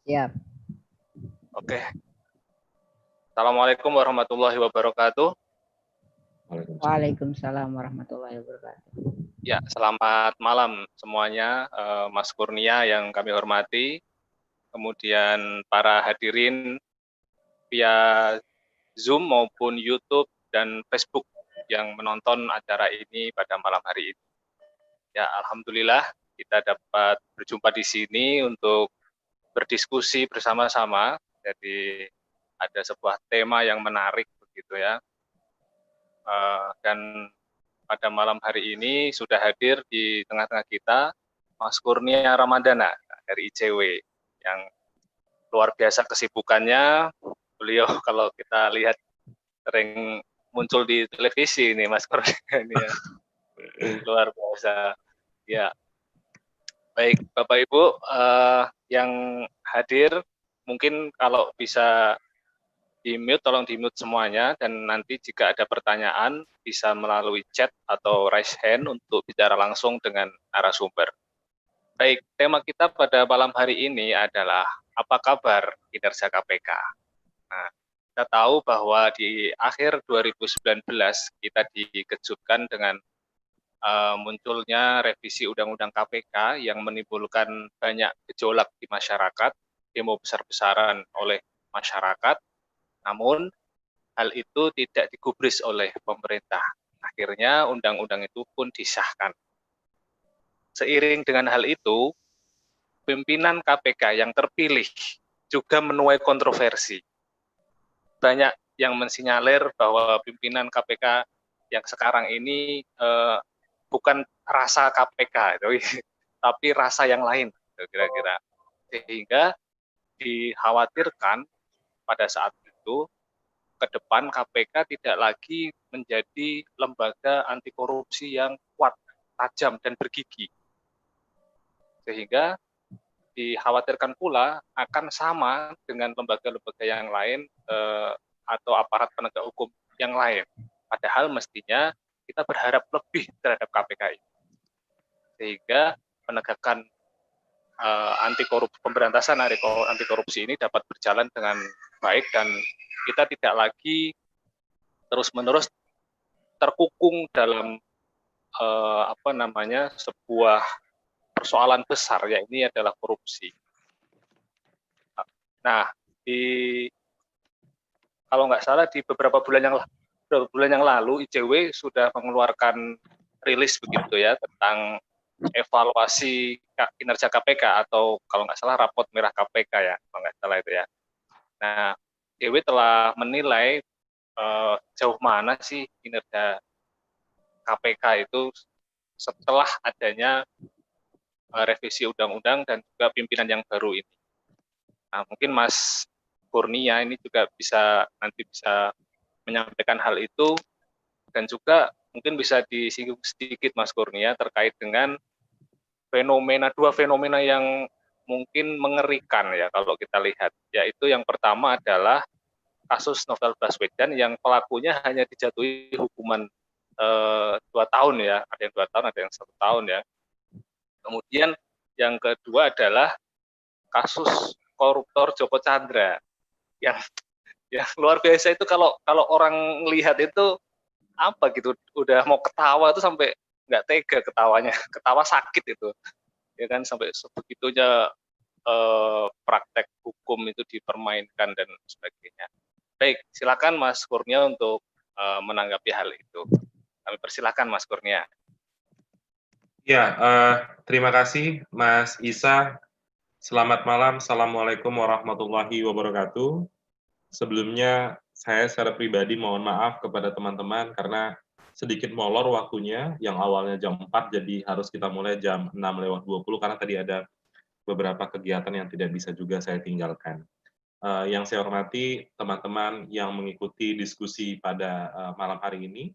Ya, Oke. Assalamualaikum warahmatullahi wabarakatuh. Waalaikumsalam warahmatullahi wabarakatuh. Ya, selamat malam semuanya, Mas Kurnia yang kami hormati, kemudian para hadirin via Zoom maupun YouTube dan Facebook yang menonton acara ini pada malam hari ini. Ya, alhamdulillah kita dapat berjumpa di sini untuk berdiskusi bersama-sama. Jadi ada sebuah tema yang menarik begitu ya. Dan pada malam hari ini sudah hadir di tengah-tengah kita Mas Kurnia Ramadana dari ICW yang luar biasa kesibukannya. Beliau kalau kita lihat sering muncul di televisi ini Mas Kurnia ini ya. Luar biasa. Ya. Baik Bapak Ibu yang hadir mungkin kalau bisa di-mute, tolong di-mute semuanya, dan nanti jika ada pertanyaan bisa melalui chat atau raise hand untuk bicara langsung dengan narasumber. Baik, tema kita pada malam hari ini adalah apa kabar kinerja KPK. Nah, kita tahu bahwa di akhir 2019 kita dikejutkan dengan munculnya revisi Undang-Undang KPK yang menimbulkan banyak gejolak di masyarakat, demo besar-besaran oleh masyarakat, namun hal itu tidak digubris oleh pemerintah. Akhirnya undang-undang itu pun disahkan. Seiring dengan hal itu, pimpinan KPK yang terpilih juga menuai kontroversi. Banyak yang mensinyalir bahwa pimpinan KPK yang sekarang ini bukan rasa KPK, tapi rasa yang lain, kira-kira. Sehingga dikhawatirkan pada saat itu ke depan KPK tidak lagi menjadi lembaga anti korupsi yang kuat, tajam, dan bergigi. Sehingga dikhawatirkan pula akan sama dengan lembaga-lembaga yang lain atau aparat penegak hukum yang lain. Padahal mestinya kita berharap lebih terhadap KPK ini. Sehingga penegakan anti korupsi, pemberantasan anti korupsi ini dapat berjalan dengan baik dan kita tidak lagi terus-menerus terkukung dalam sebuah persoalan besar, ya ini adalah korupsi. Nah, kalau nggak salah di beberapa bulan yang lalu ICW sudah mengeluarkan rilis begitu ya tentang evaluasi kinerja KPK atau kalau nggak salah raport merah KPK ya, kalau nggak salah itu ya. Nah, ICW telah menilai jauh mana sih kinerja KPK itu setelah adanya revisi undang-undang dan juga pimpinan yang baru ini. Nah, mungkin Mas Kurnia ini juga nanti bisa menyampaikan hal itu dan juga mungkin bisa disinggung sedikit Mas Kurnia terkait dengan dua fenomena yang mungkin mengerikan ya kalau kita lihat, yaitu yang pertama adalah kasus Novel Baswedan yang pelakunya hanya dijatuhi hukuman 2 tahun ya, ada yang 2 tahun, ada yang 1 tahun ya. Kemudian yang kedua adalah kasus koruptor Joko Chandra yang luar biasa itu, kalau orang lihat itu apa gitu, udah mau ketawa tuh sampai nggak tega ketawanya, ketawa sakit itu ya kan, sampai sebegitunya praktek hukum itu dipermainkan dan sebagainya. Baik, silakan Mas Kurnia untuk menanggapi hal itu. Kami persilakan Mas Kurnia. Ya, terima kasih Mas Isa. Selamat malam, Assalamualaikum warahmatullahi wabarakatuh. Sebelumnya saya secara pribadi mohon maaf kepada teman-teman karena sedikit molor waktunya, yang awalnya jam 4 jadi harus kita mulai jam 6:20 karena tadi ada beberapa kegiatan yang tidak bisa juga saya tinggalkan. Yang saya hormati teman-teman yang mengikuti diskusi pada malam hari ini.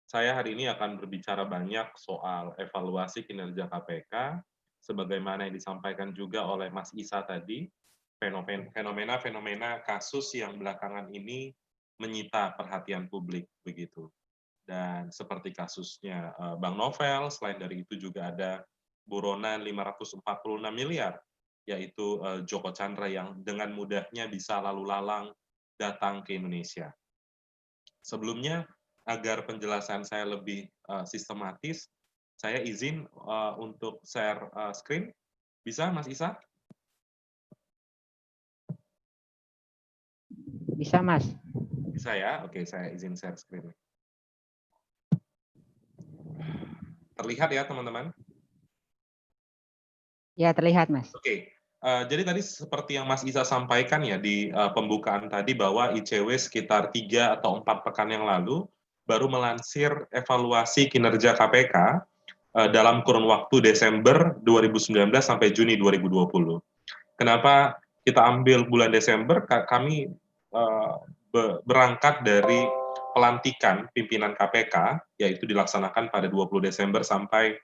Saya hari ini akan berbicara banyak soal evaluasi kinerja KPK, sebagaimana yang disampaikan juga oleh Mas Isa tadi, fenomena-fenomena kasus yang belakangan ini menyita perhatian publik begitu. Dan seperti kasusnya Bang Novel, selain dari itu juga ada buronan 546 miliar, yaitu Joko Chandra yang dengan mudahnya bisa lalu lalang datang ke Indonesia. Sebelumnya, agar penjelasan saya lebih sistematis, saya izin untuk share screen. Bisa, Mas Isa? Bisa, Mas. Bisa ya? Oke, saya izin share screen. Terlihat ya, teman-teman? Ya, terlihat, Mas. Oke. Jadi tadi seperti yang Mas Isa sampaikan ya di pembukaan tadi bahwa ICW sekitar 3 atau 4 pekan yang lalu baru melansir evaluasi kinerja KPK dalam kurun waktu Desember 2019 sampai Juni 2020. Kenapa kita ambil bulan Desember? Kami berangkat dari pelantikan pimpinan KPK, yaitu dilaksanakan pada 20 Desember sampai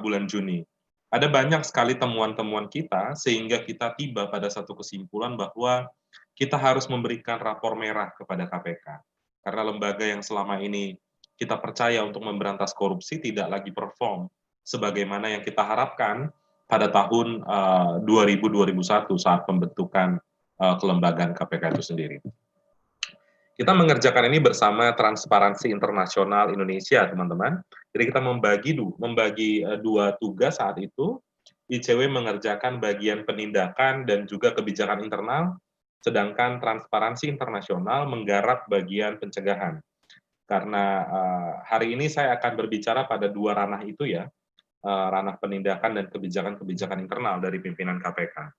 bulan Juni. Ada banyak sekali temuan-temuan kita, sehingga kita tiba pada satu kesimpulan bahwa kita harus memberikan rapor merah kepada KPK. Karena lembaga yang selama ini kita percaya untuk memberantas korupsi tidak lagi perform sebagaimana yang kita harapkan pada tahun 2000-2001 saat pembentukan kelembagaan KPK itu sendiri. Kita mengerjakan ini bersama Transparansi Internasional Indonesia, teman-teman. Jadi kita membagi dua tugas saat itu. ICW mengerjakan bagian penindakan dan juga kebijakan internal, sedangkan Transparansi Internasional menggarap bagian pencegahan. Karena hari ini saya akan berbicara pada dua ranah itu ya, ranah penindakan dan kebijakan-kebijakan internal dari pimpinan KPK.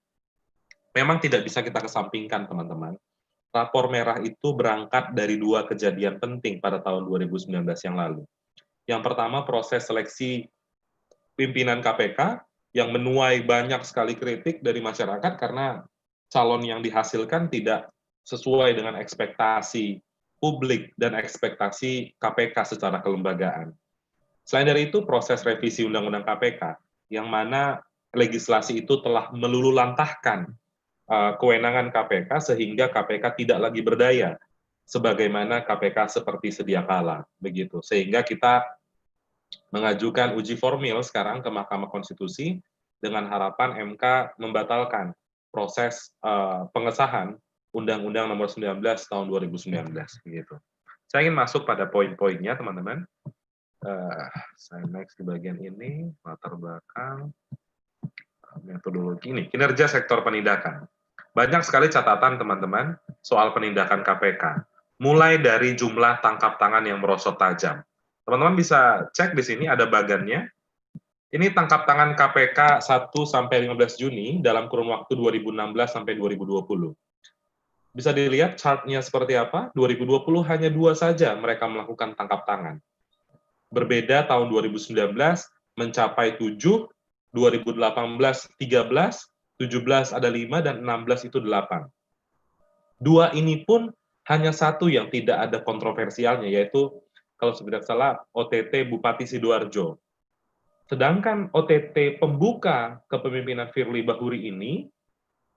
Memang tidak bisa kita kesampingkan, teman-teman. Rapor merah itu berangkat dari dua kejadian penting pada tahun 2019 yang lalu. Yang pertama, proses seleksi pimpinan KPK yang menuai banyak sekali kritik dari masyarakat karena calon yang dihasilkan tidak sesuai dengan ekspektasi publik dan ekspektasi KPK secara kelembagaan. Selain dari itu, proses revisi Undang-Undang KPK, yang mana legislasi itu telah melululantahkan kewenangan KPK sehingga KPK tidak lagi berdaya sebagaimana KPK seperti sedia kala, begitu. Sehingga kita mengajukan uji formil sekarang ke Mahkamah Konstitusi dengan harapan MK membatalkan proses pengesahan Undang-Undang Nomor 19 Tahun 2019, begitu. Saya ingin masuk pada poin-poinnya, teman-teman. Saya next di bagian ini, latar belakang, metodologi ini, kinerja sektor penindakan. Banyak sekali catatan, teman-teman, soal penindakan KPK. Mulai dari jumlah tangkap tangan yang merosot tajam. Teman-teman bisa cek di sini ada bagannya. Ini tangkap tangan KPK 1 sampai 15 Juni dalam kurun waktu 2016 sampai 2020. Bisa dilihat chart-nya seperti apa? 2020 hanya 2 saja mereka melakukan tangkap tangan. Berbeda tahun 2019 mencapai 7, 2018 13, 17 ada 5, dan 16 itu 8. Dua ini pun hanya satu yang tidak ada kontroversialnya, yaitu kalau tidak salah OTT Bupati Sidoarjo. Sedangkan OTT pembuka kepemimpinan Firly Bahuri ini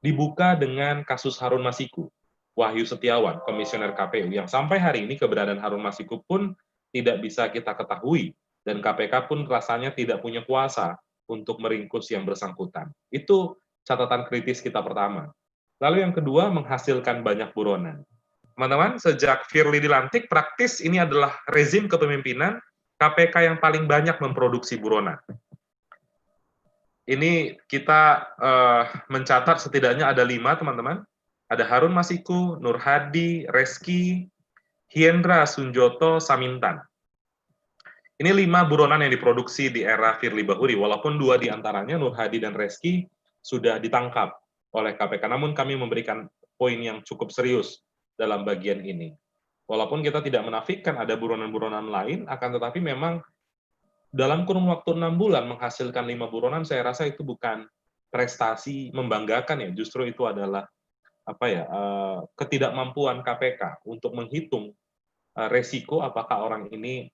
dibuka dengan kasus Harun Masiku, Wahyu Setiawan, Komisioner KPU, yang sampai hari ini keberadaan Harun Masiku pun tidak bisa kita ketahui, dan KPK pun rasanya tidak punya kuasa untuk meringkus yang bersangkutan. Itu catatan kritis kita pertama. Lalu yang kedua, menghasilkan banyak buronan. Teman-teman, sejak Firly dilantik, praktis ini adalah rezim kepemimpinan KPK yang paling banyak memproduksi buronan. Ini kita mencatat setidaknya ada 5, teman-teman. Ada Harun Masiku, Nur Hadi, Reski, Hiendra Sunjoto, Samintan. Ini 5 buronan yang diproduksi di era Firly Bahuri, walaupun 2 diantaranya, Nur Hadi dan Reski, sudah ditangkap oleh KPK. Namun kami memberikan poin yang cukup serius dalam bagian ini. Walaupun kita tidak menafikan ada buronan-buronan lain, akan tetapi memang dalam kurun waktu 6 bulan menghasilkan 5 buronan, saya rasa itu bukan prestasi membanggakan ya, justru itu adalah ketidakmampuan KPK untuk menghitung resiko apakah orang ini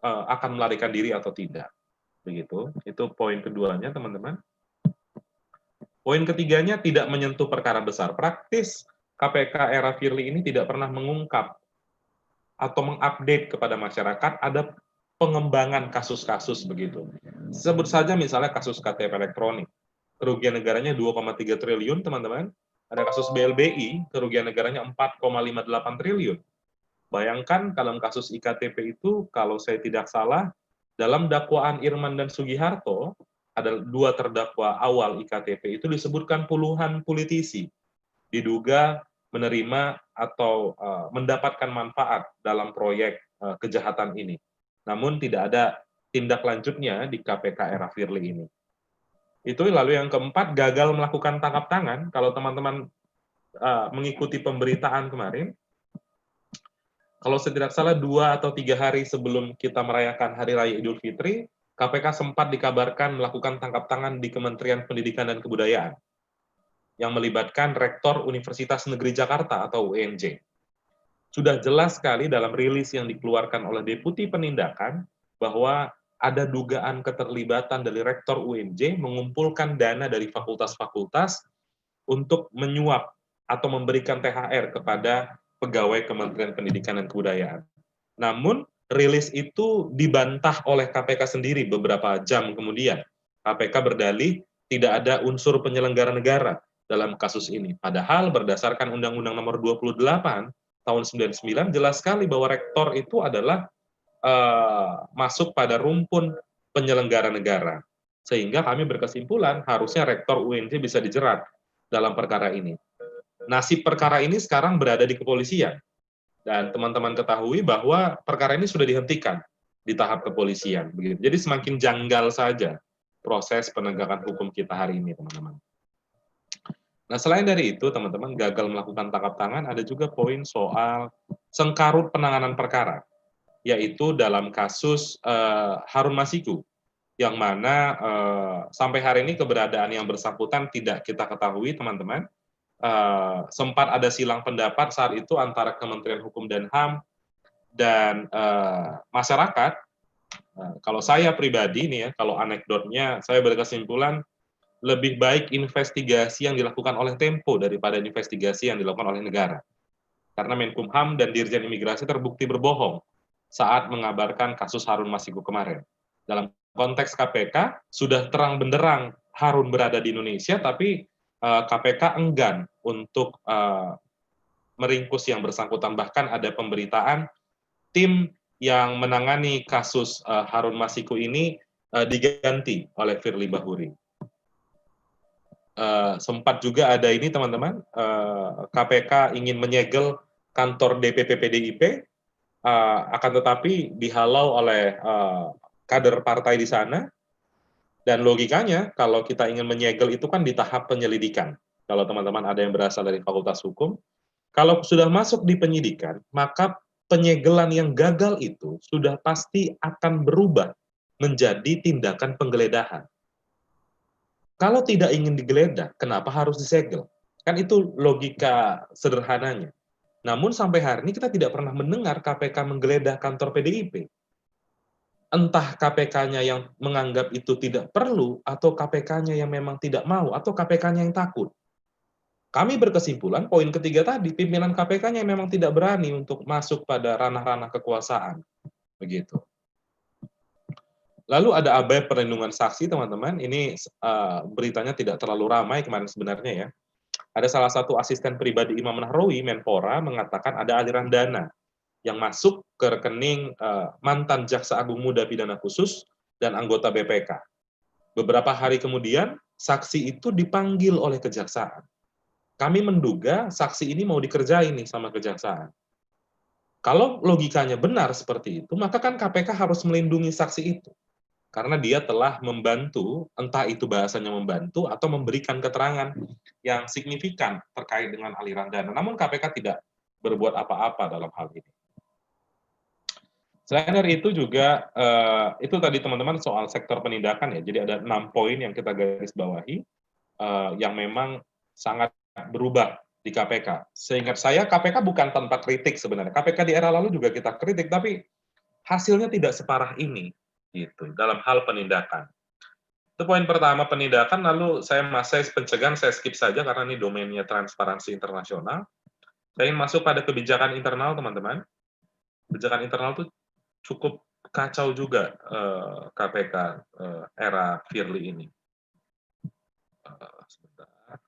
akan melarikan diri atau tidak. Begitu. Itu poin keduanya, teman-teman. Poin ketiganya, tidak menyentuh perkara besar. Praktis KPK era Firly ini tidak pernah mengungkap atau mengupdate kepada masyarakat ada pengembangan kasus-kasus begitu. Sebut saja misalnya kasus KTP elektronik. Kerugian negaranya 2,3 triliun, teman-teman. Ada kasus BLBI, kerugian negaranya 4,58 triliun. Bayangkan dalam kasus IKTP itu, kalau saya tidak salah, dalam dakwaan Irman dan Sugiharto, ada 2 terdakwa awal IKTP itu disebutkan puluhan politisi diduga menerima atau mendapatkan manfaat dalam proyek kejahatan ini. Namun tidak ada tindak lanjutnya di KPK era Firly ini. Itu lalu yang keempat, gagal melakukan tangkap tangan. Kalau teman-teman mengikuti pemberitaan kemarin, kalau saya tidak salah 2 atau 3 hari sebelum kita merayakan Hari Raya Idul Fitri, KPK sempat dikabarkan melakukan tangkap tangan di Kementerian Pendidikan dan Kebudayaan yang melibatkan Rektor Universitas Negeri Jakarta atau UNJ. Sudah jelas sekali dalam rilis yang dikeluarkan oleh Deputi Penindakan bahwa ada dugaan keterlibatan dari Rektor UNJ mengumpulkan dana dari fakultas-fakultas untuk menyuap atau memberikan THR kepada pegawai Kementerian Pendidikan dan Kebudayaan. Namun, rilis itu dibantah oleh KPK sendiri beberapa jam kemudian. KPK berdalih tidak ada unsur penyelenggara negara dalam kasus ini. Padahal berdasarkan Undang-Undang Nomor 28 tahun 99 jelas sekali bahwa rektor itu adalah masuk pada rumpun penyelenggara negara. Sehingga kami berkesimpulan harusnya rektor UNJ bisa dijerat dalam perkara ini. Nasib perkara ini sekarang berada di kepolisian. Dan teman-teman ketahui bahwa perkara ini sudah dihentikan di tahap kepolisian. Begitu. Jadi semakin janggal saja proses penegakan hukum kita hari ini, teman-teman. Nah, selain dari itu, teman-teman, gagal melakukan tangkap tangan, ada juga poin soal sengkarut penanganan perkara, yaitu dalam kasus Harun Masiku, yang mana sampai hari ini keberadaan yang bersangkutan tidak kita ketahui, teman-teman. Sempat ada silang pendapat saat itu antara Kementerian Hukum dan HAM dan masyarakat. Kalau saya pribadi nih ya, kalau anekdotnya, saya berkesimpulan lebih baik investigasi yang dilakukan oleh Tempo daripada investigasi yang dilakukan oleh negara. Karena Menkumham dan Dirjen Imigrasi terbukti berbohong saat mengabarkan kasus Harun Masiku kemarin. Dalam konteks KPK, sudah terang benderang Harun berada di Indonesia, tapi KPK enggan untuk meringkus yang bersangkutan. Bahkan ada pemberitaan tim yang menangani kasus Harun Masiku ini diganti oleh Firly Bahuri. Sempat juga ada ini, teman-teman, KPK ingin menyegel kantor DPP PDIP, akan tetapi dihalau oleh kader partai di sana. Dan logikanya, kalau kita ingin menyegel itu kan di tahap penyelidikan. Kalau teman-teman ada yang berasal dari Fakultas Hukum, kalau sudah masuk di penyidikan, maka penyegelan yang gagal itu sudah pasti akan berubah menjadi tindakan penggeledahan. Kalau tidak ingin digeledah, kenapa harus disegel? Kan itu logika sederhananya. Namun sampai hari ini kita tidak pernah mendengar KPK menggeledah kantor PDIP. Entah KPK-nya yang menganggap itu tidak perlu, atau KPK-nya yang memang tidak mau, atau KPK-nya yang takut. Kami berkesimpulan, poin ketiga tadi, pimpinan KPK-nya yang memang tidak berani untuk masuk pada ranah-ranah kekuasaan. Begitu. Lalu ada abai perlindungan saksi, teman-teman. Ini beritanya tidak terlalu ramai kemarin sebenarnya ya. Ada salah satu asisten pribadi Imam Nahrawi, Menpora, mengatakan ada aliran dana yang masuk ke rekening mantan Jaksa Agung Muda Pidana Khusus dan anggota BPK. Beberapa hari kemudian, saksi itu dipanggil oleh kejaksaan. Kami menduga saksi ini mau dikerjain nih sama kejaksaan. Kalau logikanya benar seperti itu, maka kan KPK harus melindungi saksi itu. Karena dia telah membantu, entah itu bahasanya membantu, atau memberikan keterangan yang signifikan terkait dengan aliran dana. Namun KPK tidak berbuat apa-apa dalam hal ini. Selain dari itu juga, itu tadi teman-teman soal sektor penindakan ya, jadi ada 6 poin yang kita garis bawahi, yang memang sangat berubah di KPK. Seingat saya, KPK bukan tanpa kritik sebenarnya. KPK di era lalu juga kita kritik, tapi hasilnya tidak separah ini. Gitu, dalam hal penindakan. Itu poin pertama, penindakan. Lalu saya pencegahan saya skip saja karena ini domainnya transparansi internasional. Saya ingin masuk pada kebijakan internal, teman-teman. Kebijakan internal itu cukup kacau juga KPK era Firly ini. Sebentar,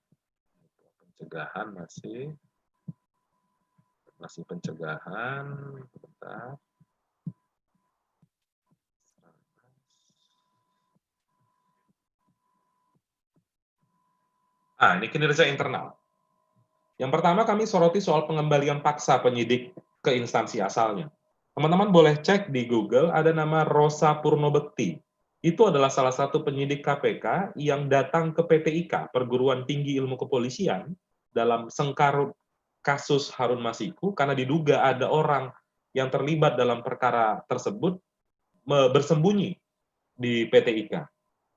pencegahan masih pencegahan, sebentar. Ini kinerja internal. Yang pertama kami soroti soal pengembalian paksa penyidik ke instansi asalnya. Teman-teman boleh cek di Google, ada nama Rosa Purnobekti. Itu adalah salah satu penyidik KPK yang datang ke PTIK, Perguruan Tinggi Ilmu Kepolisian, dalam sengkarut kasus Harun Masiku, karena diduga ada orang yang terlibat dalam perkara tersebut bersembunyi di PTIK.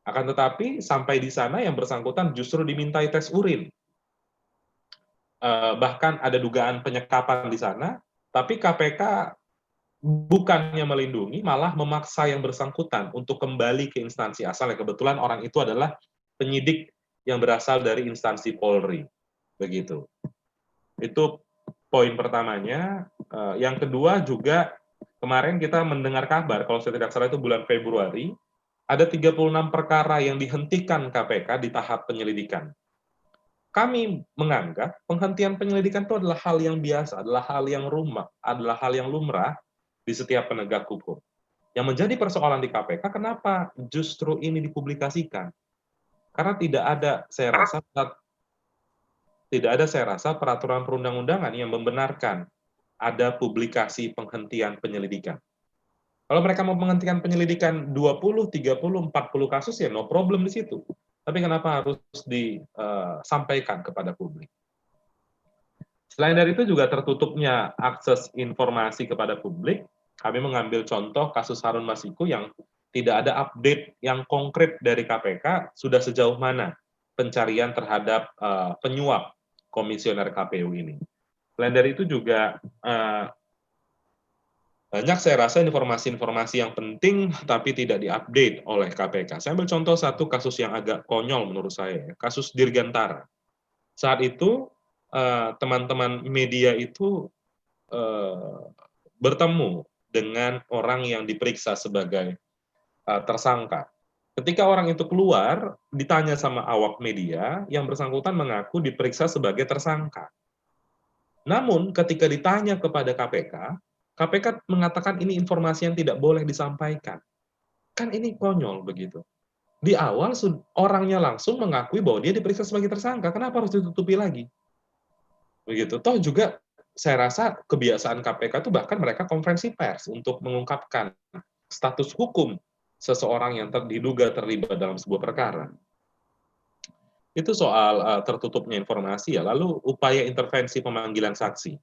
Akan tetapi, sampai di sana yang bersangkutan justru dimintai tes urin. Bahkan ada dugaan penyekapan di sana, tapi KPK bukannya melindungi, malah memaksa yang bersangkutan untuk kembali ke instansi asalnya. Kebetulan orang itu adalah penyidik yang berasal dari instansi Polri. Begitu. Itu poin pertamanya. Yang kedua juga, kemarin kita mendengar kabar, kalau saya tidak salah itu bulan Februari, ada 36 perkara yang dihentikan KPK di tahap penyelidikan. Kami menganggap penghentian penyelidikan itu adalah hal yang biasa, adalah hal yang lumrah di setiap penegak hukum. Yang menjadi persoalan di KPK, kenapa justru ini dipublikasikan? Karena tidak ada, saya rasa peraturan perundang-undangan yang membenarkan ada publikasi penghentian penyelidikan. Kalau mereka mau menghentikan penyelidikan 20, 30, 40 kasus, ya no problem di situ. Tapi kenapa harus disampaikan kepada publik? Selain dari itu juga tertutupnya akses informasi kepada publik, kami mengambil contoh kasus Harun Masiku yang tidak ada update yang konkret dari KPK sudah sejauh mana pencarian terhadap penyuap komisioner KPU ini. Selain dari itu juga banyak saya rasa informasi-informasi yang penting tapi tidak diupdate oleh KPK. Saya ambil contoh satu kasus yang agak konyol menurut saya, kasus Dirgantara. Saat itu teman-teman media itu bertemu dengan orang yang diperiksa sebagai tersangka. Ketika orang itu keluar, ditanya sama awak media, yang bersangkutan mengaku diperiksa sebagai tersangka. Namun ketika ditanya kepada KPK, KPK mengatakan ini informasi yang tidak boleh disampaikan. Kan ini konyol begitu. Di awal orangnya langsung mengakui bahwa dia diperiksa sebagai tersangka, kenapa harus ditutupi lagi? Begitu. Toh juga saya rasa kebiasaan KPK itu bahkan mereka konferensi pers untuk mengungkapkan status hukum seseorang yang diduga terlibat dalam sebuah perkara. Itu soal tertutupnya informasi ya. Lalu upaya intervensi pemanggilan saksi.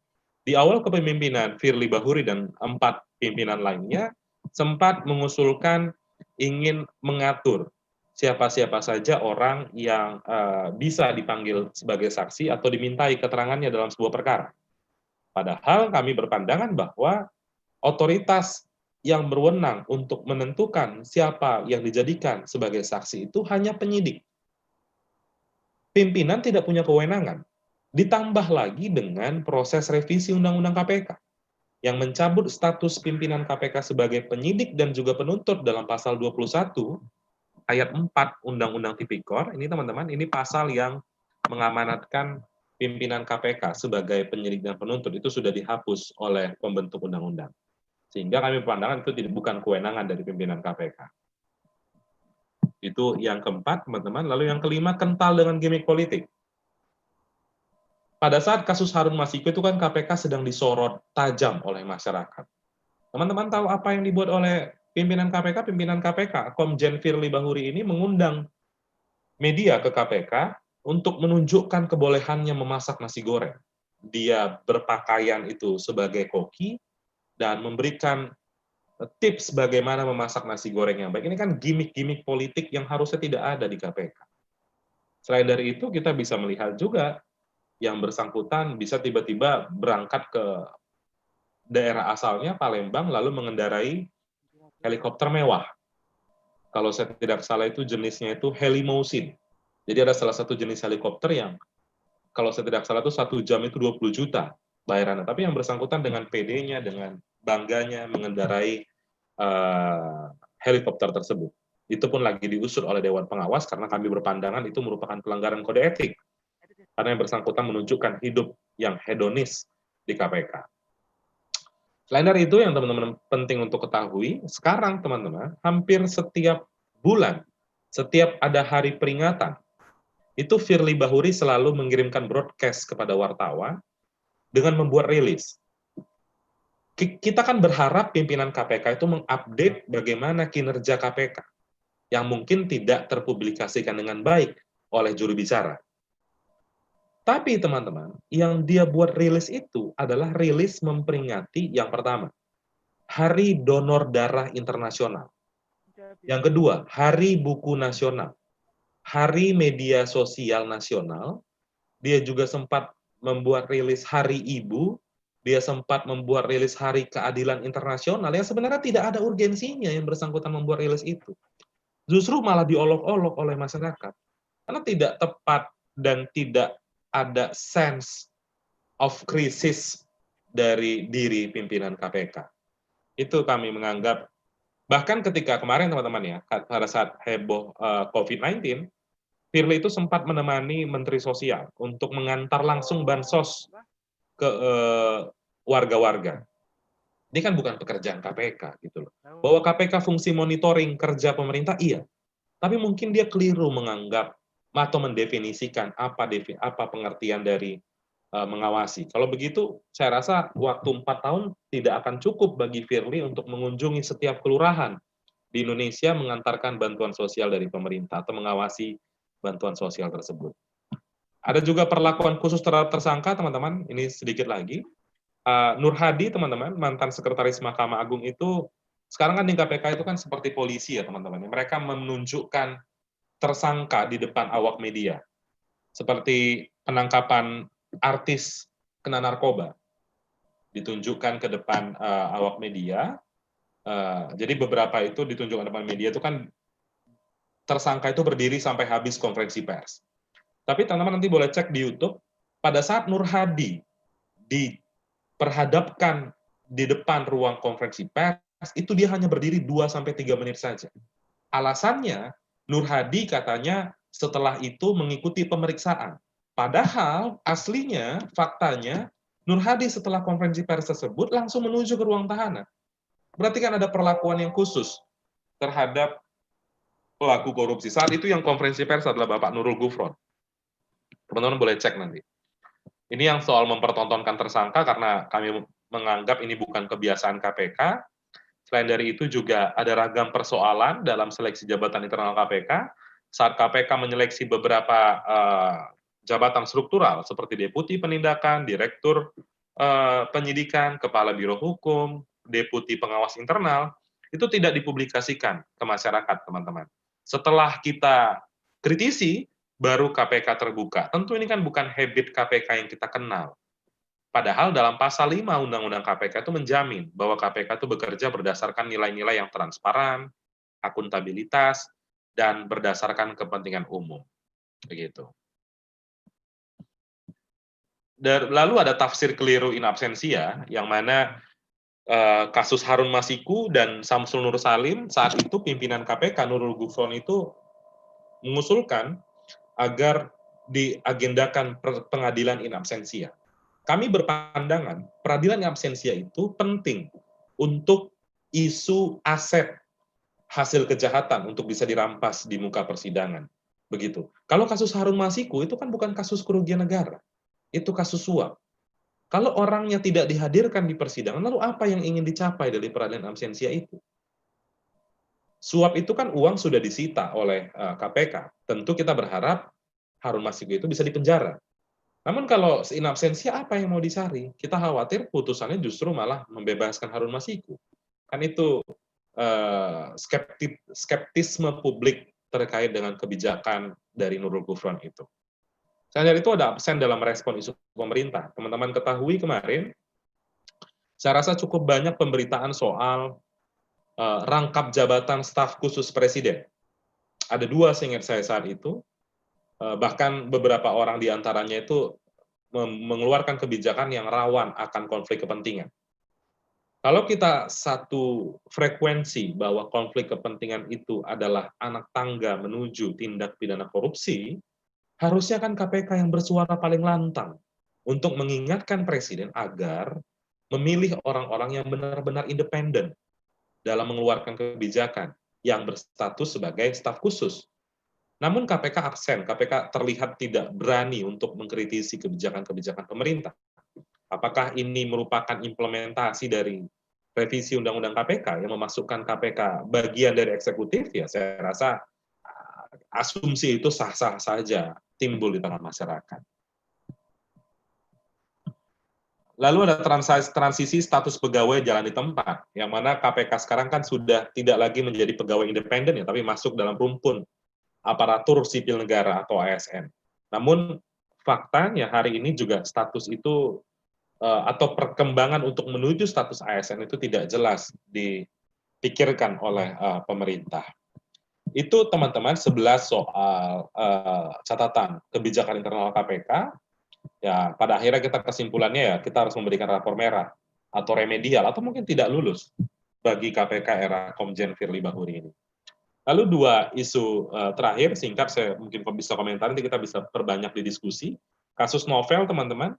Di awal kepemimpinan Firly Bahuri dan 4 pimpinan lainnya sempat mengusulkan ingin mengatur siapa-siapa saja orang yang bisa dipanggil sebagai saksi atau dimintai keterangannya dalam sebuah perkara. Padahal kami berpandangan bahwa otoritas yang berwenang untuk menentukan siapa yang dijadikan sebagai saksi itu hanya penyidik. Pimpinan tidak punya kewenangan. Ditambah lagi dengan proses revisi Undang-Undang KPK yang mencabut status pimpinan KPK sebagai penyidik dan juga penuntut dalam pasal 21 ayat 4 Undang-Undang Tipikor. Ini teman-teman, ini pasal yang mengamanatkan pimpinan KPK sebagai penyidik dan penuntut itu sudah dihapus oleh pembentuk undang-undang. Sehingga kami berpandangan itu bukan kewenangan dari pimpinan KPK. Itu yang keempat, teman-teman. Lalu yang kelima, kental dengan gimmick politik. Pada saat kasus Harun Masiku itu kan KPK sedang disorot tajam oleh masyarakat. Teman-teman tahu apa yang dibuat oleh pimpinan KPK? Pimpinan KPK, Komjen Firly Bahuri ini mengundang media ke KPK untuk menunjukkan kebolehannya memasak nasi goreng. Dia berpakaian itu sebagai koki dan memberikan tips bagaimana memasak nasi goreng yang baik. Ini kan gimmick-gimmick politik yang harusnya tidak ada di KPK. Selain dari itu, kita bisa melihat juga yang bersangkutan bisa tiba-tiba berangkat ke daerah asalnya, Palembang, lalu mengendarai helikopter mewah. Kalau saya tidak salah itu jenisnya itu Helimousine. Jadi ada salah satu jenis helikopter yang kalau saya tidak salah itu 1 jam itu 20 juta bayarannya. Tapi yang bersangkutan dengan PD-nya, dengan bangganya mengendarai helikopter tersebut. Itu pun lagi diusut oleh Dewan Pengawas karena kami berpandangan itu merupakan pelanggaran kode etik. Karena yang bersangkutan menunjukkan hidup yang hedonis di KPK. Selain dari itu, yang teman-teman penting untuk ketahui, sekarang teman-teman, hampir setiap bulan, setiap ada hari peringatan, itu Firly Bahuri selalu mengirimkan broadcast kepada wartawan dengan membuat rilis. Kita kan berharap pimpinan KPK itu mengupdate bagaimana kinerja KPK, yang mungkin tidak terpublikasikan dengan baik oleh juru bicara. Tapi teman-teman, yang dia buat rilis itu adalah rilis memperingati yang pertama, Hari Donor Darah Internasional. Yang kedua, Hari Buku Nasional. Hari Media Sosial Nasional. Dia juga sempat membuat rilis Hari Ibu. Dia sempat membuat rilis Hari Keadilan Internasional yang sebenarnya tidak ada urgensinya yang bersangkutan membuat rilis itu. Justru malah diolok-olok oleh masyarakat. Karena tidak tepat dan tidak ada sense of crisis dari diri pimpinan KPK. Itu kami menganggap, bahkan ketika kemarin teman-teman ya, pada saat heboh COVID-19, Firly itu sempat menemani Menteri Sosial untuk mengantar langsung bansos ke warga-warga. Ini kan bukan pekerjaan KPK gitu loh. Bahwa KPK fungsi monitoring kerja pemerintah, iya. Tapi mungkin dia keliru menganggap atau mendefinisikan apa pengertian dari mengawasi. Kalau begitu, saya rasa waktu 4 tahun tidak akan cukup bagi Firly untuk mengunjungi setiap kelurahan di Indonesia mengantarkan bantuan sosial dari pemerintah atau mengawasi bantuan sosial tersebut. Ada juga perlakuan khusus terhadap tersangka, teman-teman. Ini sedikit lagi. Nur Hadi, teman-teman, mantan sekretaris Mahkamah Agung itu, sekarang kan di KPK itu kan seperti polisi ya, teman-teman. Mereka menunjukkan tersangka di depan awak media. Seperti penangkapan artis kena narkoba. Ditunjukkan ke depan awak media. Jadi beberapa itu ditunjukkan depan media itu kan tersangka itu berdiri sampai habis konferensi pers. Tapi teman-teman nanti boleh cek di YouTube, pada saat Nur Hadi diperhadapkan di depan ruang konferensi pers, itu dia hanya berdiri 2-3 menit saja. Alasannya, Nur Hadi katanya setelah itu mengikuti pemeriksaan. Padahal aslinya, faktanya, Nur Hadi setelah konferensi pers tersebut langsung menuju ke ruang tahanan. Berarti kan ada perlakuan yang khusus terhadap pelaku korupsi. Saat itu yang konferensi pers adalah Bapak Nurul Gufron. Teman-teman boleh cek nanti. Ini yang soal mempertontonkan tersangka karena kami menganggap ini bukan kebiasaan KPK. Selain dari itu juga ada ragam persoalan dalam seleksi jabatan internal KPK. Saat KPK menyeleksi beberapa jabatan struktural seperti deputi penindakan, direktur penyidikan, kepala biro hukum, deputi pengawas internal, itu tidak dipublikasikan ke masyarakat, teman-teman. Setelah kita kritisi, baru KPK terbuka. Tentu ini kan bukan habit KPK yang kita kenal. Padahal dalam pasal 5 Undang-Undang KPK itu menjamin bahwa KPK itu bekerja berdasarkan nilai-nilai yang transparan, akuntabilitas, dan berdasarkan kepentingan umum. Begitu. Lalu ada tafsir keliru in absentia, yang mana kasus Harun Masiku dan Samsul Nur Salim, saat itu pimpinan KPK, Nurul Gufron itu mengusulkan agar diagendakan pengadilan in absentia. Kami berpandangan peradilan in absentia itu penting untuk isu aset hasil kejahatan untuk bisa dirampas di muka persidangan. Begitu. Kalau kasus Harun Masiku itu kan bukan kasus kerugian negara, itu kasus suap. Kalau orangnya tidak dihadirkan di persidangan, lalu apa yang ingin dicapai dari peradilan in absentia itu? Suap itu kan uang sudah disita oleh KPK. Tentu kita berharap Harun Masiku itu bisa dipenjara. Namun kalau in absentia apa yang mau dicari? Kita khawatir putusannya justru malah membebaskan Harun Masiku. Kan itu skeptisme publik terkait dengan kebijakan dari Nurul Gufron itu. Selain dari itu ada absen dalam respon isu pemerintah. Teman-teman ketahui kemarin, saya rasa cukup banyak pemberitaan soal rangkap jabatan staf khusus presiden. Ada 2 seingat saya saat itu, bahkan beberapa orang di antaranya itu mengeluarkan kebijakan yang rawan akan konflik kepentingan. Kalau kita satu frekuensi bahwa konflik kepentingan itu adalah anak tangga menuju tindak pidana korupsi, harusnya kan KPK yang bersuara paling lantang untuk mengingatkan Presiden agar memilih orang-orang yang benar-benar independen dalam mengeluarkan kebijakan yang berstatus sebagai staf khusus. Namun KPK absen, KPK terlihat tidak berani untuk mengkritisi kebijakan-kebijakan pemerintah. Apakah ini merupakan implementasi dari revisi Undang-Undang KPK yang memasukkan KPK bagian dari eksekutif? Ya, saya rasa asumsi itu sah-sah saja timbul di tengah masyarakat. Lalu ada transisi status pegawai jalan di tempat, yang mana KPK sekarang kan sudah tidak lagi menjadi pegawai independen, ya, tapi masuk dalam rumpun aparatur sipil negara atau ASN. Namun faktanya hari ini juga status itu atau perkembangan untuk menuju status ASN itu tidak jelas dipikirkan oleh pemerintah. Itu teman-teman 11 soal catatan kebijakan internal KPK. Ya, pada akhirnya kita kesimpulannya ya kita harus memberikan rapor merah atau remedial atau mungkin tidak lulus bagi KPK era Komjen Firly Bahuri ini. Lalu dua isu terakhir singkat saya mungkin bisa komentar, nanti kita bisa perbanyak di diskusi. Kasus novel teman-teman,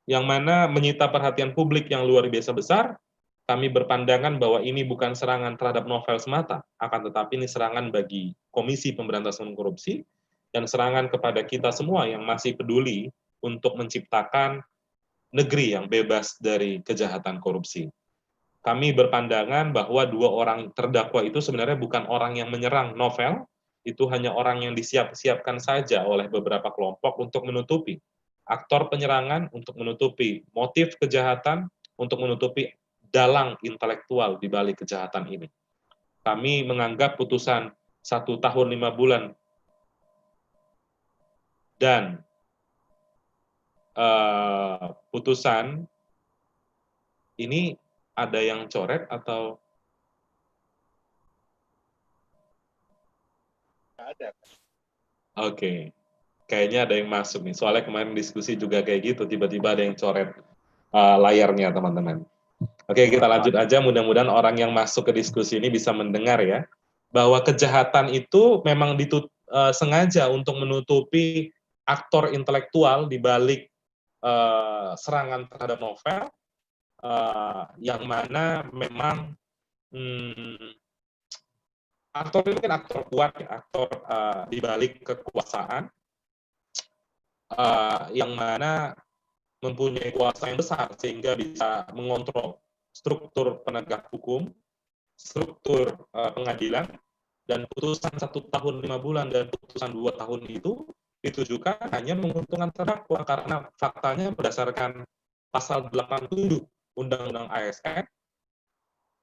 yang mana menyita perhatian publik yang luar biasa besar. Kami berpandangan bahwa ini bukan serangan terhadap novel semata, akan tetapi ini serangan bagi Komisi Pemberantasan Korupsi dan serangan kepada kita semua yang masih peduli untuk menciptakan negeri yang bebas dari kejahatan korupsi. Kami berpandangan bahwa dua orang terdakwa itu sebenarnya bukan orang yang menyerang novel, itu hanya orang yang disiap-siapkan saja oleh beberapa kelompok untuk menutupi aktor penyerangan, untuk menutupi motif kejahatan, untuk menutupi dalang intelektual di balik kejahatan ini. Kami menganggap putusan 1 tahun 5 bulan dan putusan ini ada yang coret atau Ada. Oke. Kayaknya ada yang masuk nih. Soalnya kemarin diskusi juga kayak gitu, tiba-tiba ada yang coret layarnya, teman-teman. Oke, kita lanjut aja. Mudah-mudahan orang yang masuk ke diskusi ini bisa mendengar ya, bahwa kejahatan itu memang sengaja untuk menutupi aktor intelektual di balik serangan terhadap novel, yang mana memang aktor itu kan aktor kuat, ya, aktor di balik kekuasaan, yang mana mempunyai kuasa yang besar sehingga bisa mengontrol struktur penegak hukum, struktur pengadilan, dan putusan 1 tahun 5 bulan dan putusan 2 tahun itu ditujukan hanya menguntungkan terdakwa karena faktanya berdasarkan pasal 87 Undang-Undang ASN,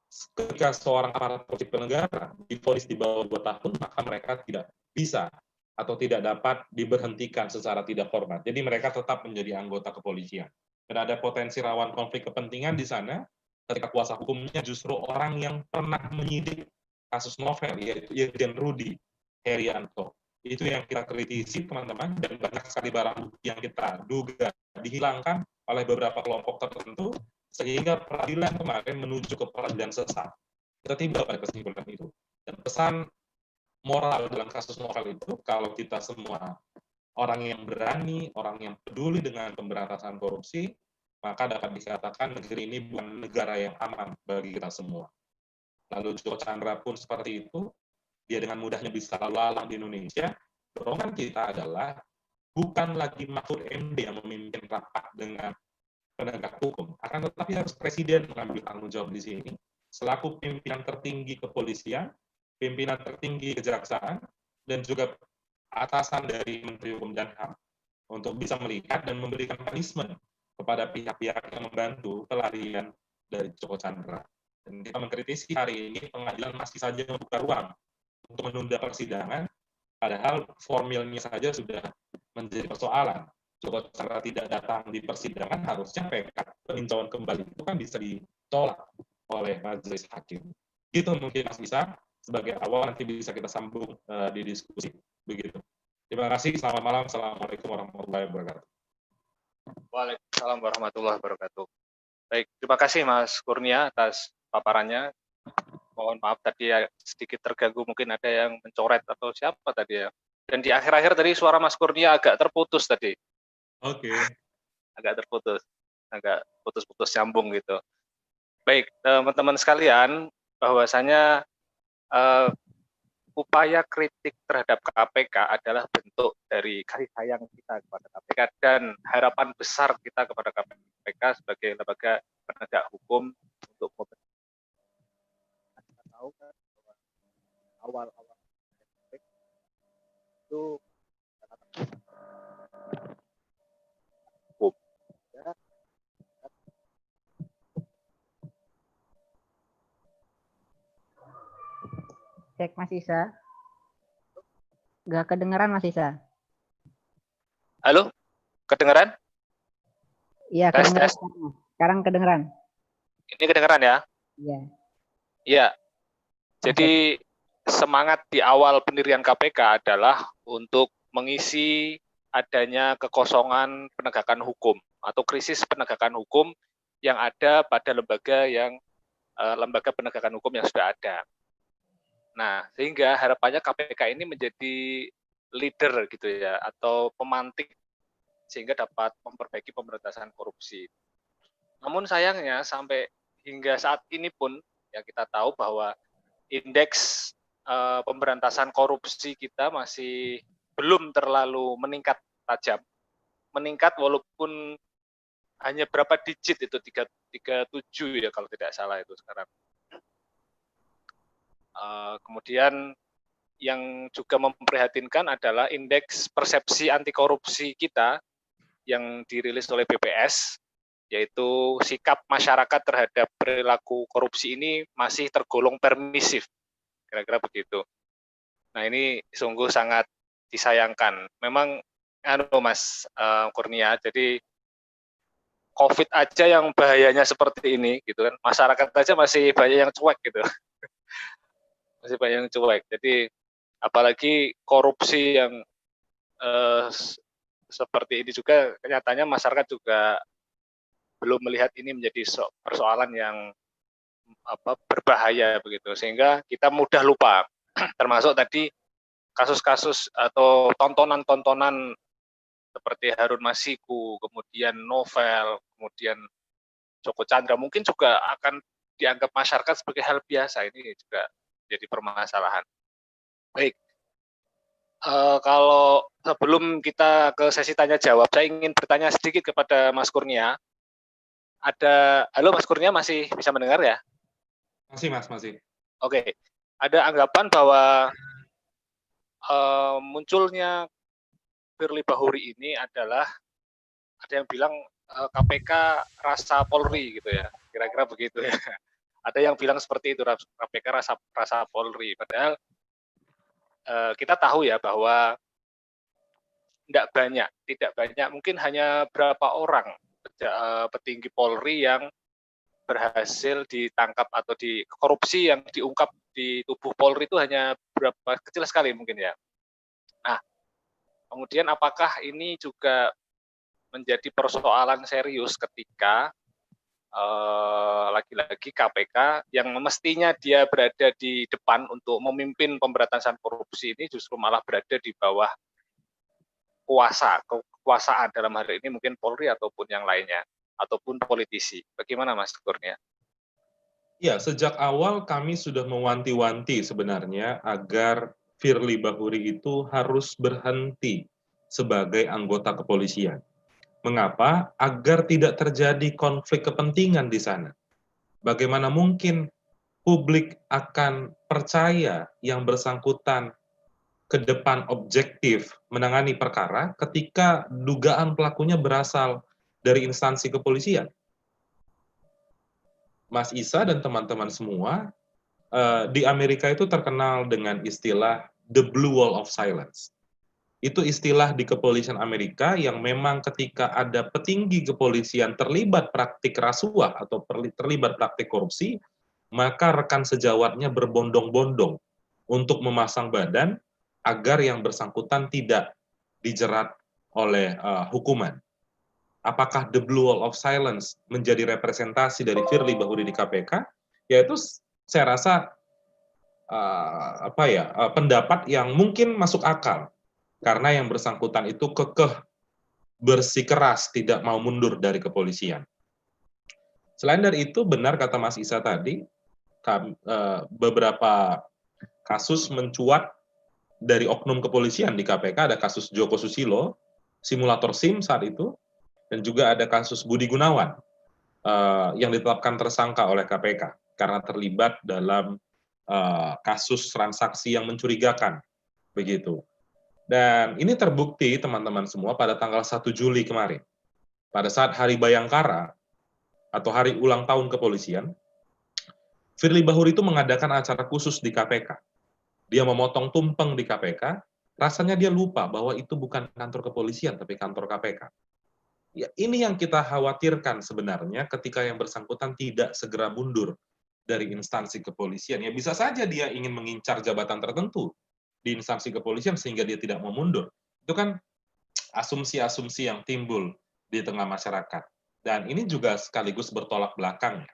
ketika seorang aparatur sipil negara divonis di bawah 2 tahun, maka mereka tidak bisa atau tidak dapat diberhentikan secara tidak hormat. Jadi mereka tetap menjadi anggota kepolisian. Dan ada potensi rawan konflik kepentingan di sana, ketika kuasa hukumnya justru orang yang pernah menyidik kasus novel, yaitu Irjen Rudi Herianto. Itu yang kita kritisi, teman-teman, dan banyak sekali barang bukti yang kita duga dihilangkan oleh beberapa kelompok tertentu, sehingga peradilan kemarin menuju ke peradilan sesat. Kita tiba pada kesimpulan itu. Dan pesan moral dalam kasus novel itu, kalau kita semua orang yang berani, orang yang peduli dengan pemberantasan korupsi, maka dapat dikatakan negeri ini bukan negara yang aman bagi kita semua. Lalu Joko Chandra pun seperti itu, dia dengan mudahnya bisa lalang di Indonesia. Dorongan kita adalah bukan lagi Mahfud MD yang memimpin rapat dengan penegak hukum, akan tetapi harus Presiden mengambil tanggung jawab di sini, selaku pimpinan tertinggi kepolisian, pimpinan tertinggi kejaksaan, dan juga atasan dari Menteri Hukum dan HAM, untuk bisa melihat dan memberikan punishment kepada pihak-pihak yang membantu pelarian dari Joko Chandra. Dan kita mengkritisi hari ini pengadilan masih saja membuka ruang untuk menunda persidangan, padahal formilnya saja sudah menjadi persoalan. Joko Chandra tidak datang di persidangan, harusnya PK peninjauan kembali itu kan bisa ditolak oleh majelis hakim. Itu mungkin Mas Bisa, sebagai awal nanti bisa kita sambung di diskusi. Begitu. Terima kasih, selamat malam, assalamualaikum warahmatullahi wabarakatuh. Waalaikumsalam warahmatullahi wabarakatuh. Baik, terima kasih Mas Kurnia atas paparannya. Mohon maaf tadi ya sedikit terganggu, mungkin ada yang mencoret atau siapa tadi ya. Dan di akhir-akhir tadi suara Mas Kurnia agak terputus tadi, Oke. agak terputus, agak putus-putus nyambung gitu. Baik, teman-teman sekalian, bahwasanya eh, upaya kritik terhadap KPK adalah bentuk dari kasih sayang kita kepada KPK dan harapan besar kita kepada KPK sebagai lembaga penegak hukum untuk kita tahu kan bahwa awal-awal KPK itu hukum ya. Cek Mas Isa. Nggak kedengeran Mas Isa. Halo, kedengeran? Iya, Tes, kedengeran. tes. Sekarang kedengeran. Ini kedengeran ya? Iya. Iya. Jadi semangat di awal pendirian KPK adalah untuk mengisi adanya kekosongan penegakan hukum atau krisis penegakan hukum yang ada pada lembaga penegakan hukum yang sudah ada. Nah, sehingga harapannya KPK ini menjadi leader gitu ya, atau pemantik sehingga dapat memperbaiki pemberantasan korupsi. Namun sayangnya sampai hingga saat ini pun ya kita tahu bahwa indeks pemberantasan korupsi kita masih belum terlalu meningkat tajam. Meningkat walaupun hanya berapa digit itu 37 ya kalau tidak salah itu sekarang. Kemudian yang juga memprihatinkan adalah indeks persepsi anti korupsi kita yang dirilis oleh BPS, yaitu sikap masyarakat terhadap perilaku korupsi ini masih tergolong permisif, kira-kira begitu. Nah ini sungguh sangat disayangkan. Memang, Mas Kurnia, jadi COVID aja yang bahayanya seperti ini, gitu kan, masyarakat aja masih banyak yang cuek gitu, masih banyak yang cuek. Jadi apalagi korupsi yang seperti ini juga kenyataannya masyarakat juga belum melihat ini menjadi persoalan yang berbahaya begitu, sehingga kita mudah lupa termasuk tadi kasus-kasus atau tontonan-tontonan seperti Harun Masiku, kemudian Novel, kemudian Joko Chandra mungkin juga akan dianggap masyarakat sebagai hal biasa. Ini juga jadi permasalahan. Baik, kalau sebelum kita ke sesi tanya jawab, saya ingin bertanya sedikit kepada Mas Kurnia. Halo Mas Kurnia, masih bisa mendengar ya? Masih, Mas, masih. Oke, ada anggapan bahwa munculnya Firly Bahuri ini adalah, ada yang bilang KPK rasa Polri gitu ya, kira-kira begitu ya. Ada yang bilang seperti itu, KPK rasa Polri. Padahal kita tahu ya bahwa tidak banyak, mungkin hanya berapa orang petinggi Polri yang berhasil ditangkap atau korupsi yang diungkap di tubuh Polri itu hanya berapa kecil sekali mungkin ya. Nah, kemudian apakah ini juga menjadi persoalan serius ketika lagi-lagi KPK yang mestinya dia berada di depan untuk memimpin pemberantasan korupsi ini justru malah berada di bawah kekuasaan dalam hal ini mungkin Polri ataupun yang lainnya, ataupun politisi. Bagaimana Mas Kurnia? Ya, sejak awal kami sudah mewanti-wanti sebenarnya agar Firly Bahuri itu harus berhenti sebagai anggota kepolisian. Mengapa? Agar tidak terjadi konflik kepentingan di sana. Bagaimana mungkin publik akan percaya yang bersangkutan ke depan objektif menangani perkara ketika dugaan pelakunya berasal dari instansi kepolisian? Mas Isa dan teman-teman semua, di Amerika itu terkenal dengan istilah the blue wall of silence. Itu istilah di kepolisian Amerika yang memang ketika ada petinggi kepolisian terlibat praktik rasuah atau terlibat praktik korupsi, maka rekan sejawatnya berbondong-bondong untuk memasang badan agar yang bersangkutan tidak dijerat oleh hukuman. apakah the blue wall of silence menjadi representasi dari Firly Bahuri di KPK? Yaitu saya rasa pendapat yang mungkin masuk akal karena yang bersangkutan itu kekeh bersikeras tidak mau mundur dari kepolisian. Selain dari itu, benar kata Mas Isa tadi, beberapa kasus mencuat dari oknum kepolisian di KPK. Ada kasus Joko Susilo, simulator SIM saat itu, dan juga ada kasus Budi Gunawan yang ditetapkan tersangka oleh KPK karena terlibat dalam kasus transaksi yang mencurigakan, begitu. Dan ini terbukti teman-teman semua pada tanggal 1 Juli kemarin. Pada saat Hari Bayangkara atau Hari Ulang Tahun Kepolisian, Firly Bahuri itu mengadakan acara khusus di KPK. Dia memotong tumpeng di KPK, rasanya dia lupa bahwa itu bukan kantor kepolisian, tapi kantor KPK. Ya, ini yang kita khawatirkan sebenarnya ketika yang bersangkutan tidak segera mundur dari instansi kepolisian. Ya bisa saja dia ingin mengincar jabatan tertentu di instansi kepolisian sehingga dia tidak mau mundur. Itu kan asumsi-asumsi yang timbul di tengah masyarakat. Dan ini juga sekaligus bertolak belakang.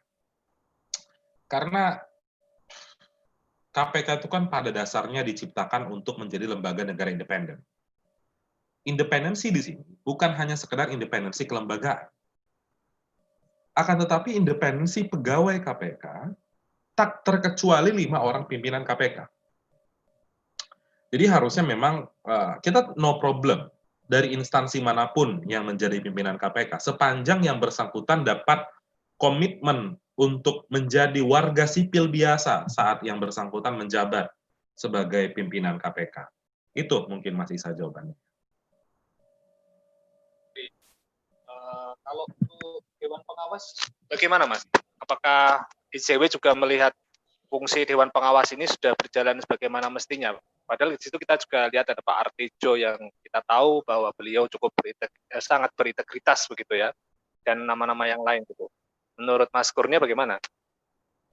Karena KPK itu kan pada dasarnya diciptakan untuk menjadi lembaga negara independen. Independensi di sini bukan hanya sekedar independensi kelembagaan. Akan tetapi independensi pegawai KPK tak terkecuali 5 orang pimpinan KPK. Jadi harusnya memang kita no problem dari instansi manapun yang menjadi pimpinan KPK, sepanjang yang bersangkutan dapat komitmen untuk menjadi warga sipil biasa saat yang bersangkutan menjabat sebagai pimpinan KPK. Itu mungkin Mas Isa jawabannya. Kalau untuk Dewan Pengawas, bagaimana Mas? Apakah ICW juga melihat fungsi Dewan Pengawas ini sudah berjalan sebagaimana mestinya? Padahal di situ kita juga lihat ada Pak Artejo yang kita tahu bahwa beliau cukup sangat berintegritas begitu ya, dan nama-nama yang lain gitu. Menurut Mas Kurnia bagaimana?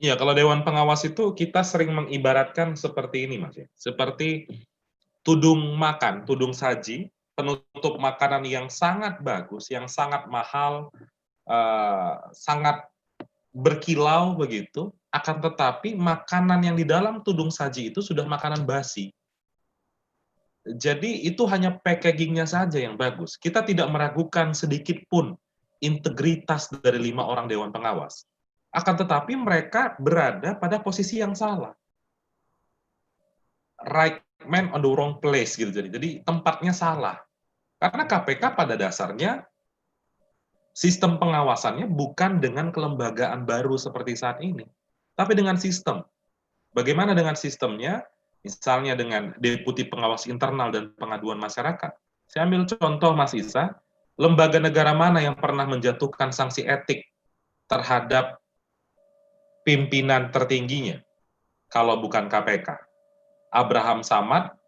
Iya, kalau Dewan Pengawas itu kita sering mengibaratkan seperti ini, Mas. Seperti tudung makan, tudung saji, penutup makanan yang sangat bagus, yang sangat mahal, sangat berkilau begitu, akan tetapi makanan yang di dalam tudung saji itu sudah makanan basi. Jadi itu hanya packagingnya saja yang bagus. Kita tidak meragukan sedikit pun integritas dari 5 orang Dewan Pengawas. Akan tetapi mereka berada pada posisi yang salah. Right man on the wrong place gitu. Jadi tempatnya salah. Karena KPK pada dasarnya sistem pengawasannya bukan dengan kelembagaan baru seperti saat ini, tapi dengan sistem. Bagaimana dengan sistemnya? Misalnya dengan deputi pengawas internal dan pengaduan masyarakat. Saya ambil contoh Mas Isa, lembaga negara mana yang pernah menjatuhkan sanksi etik terhadap pimpinan tertingginya? Kalau bukan KPK. Abraham Samad,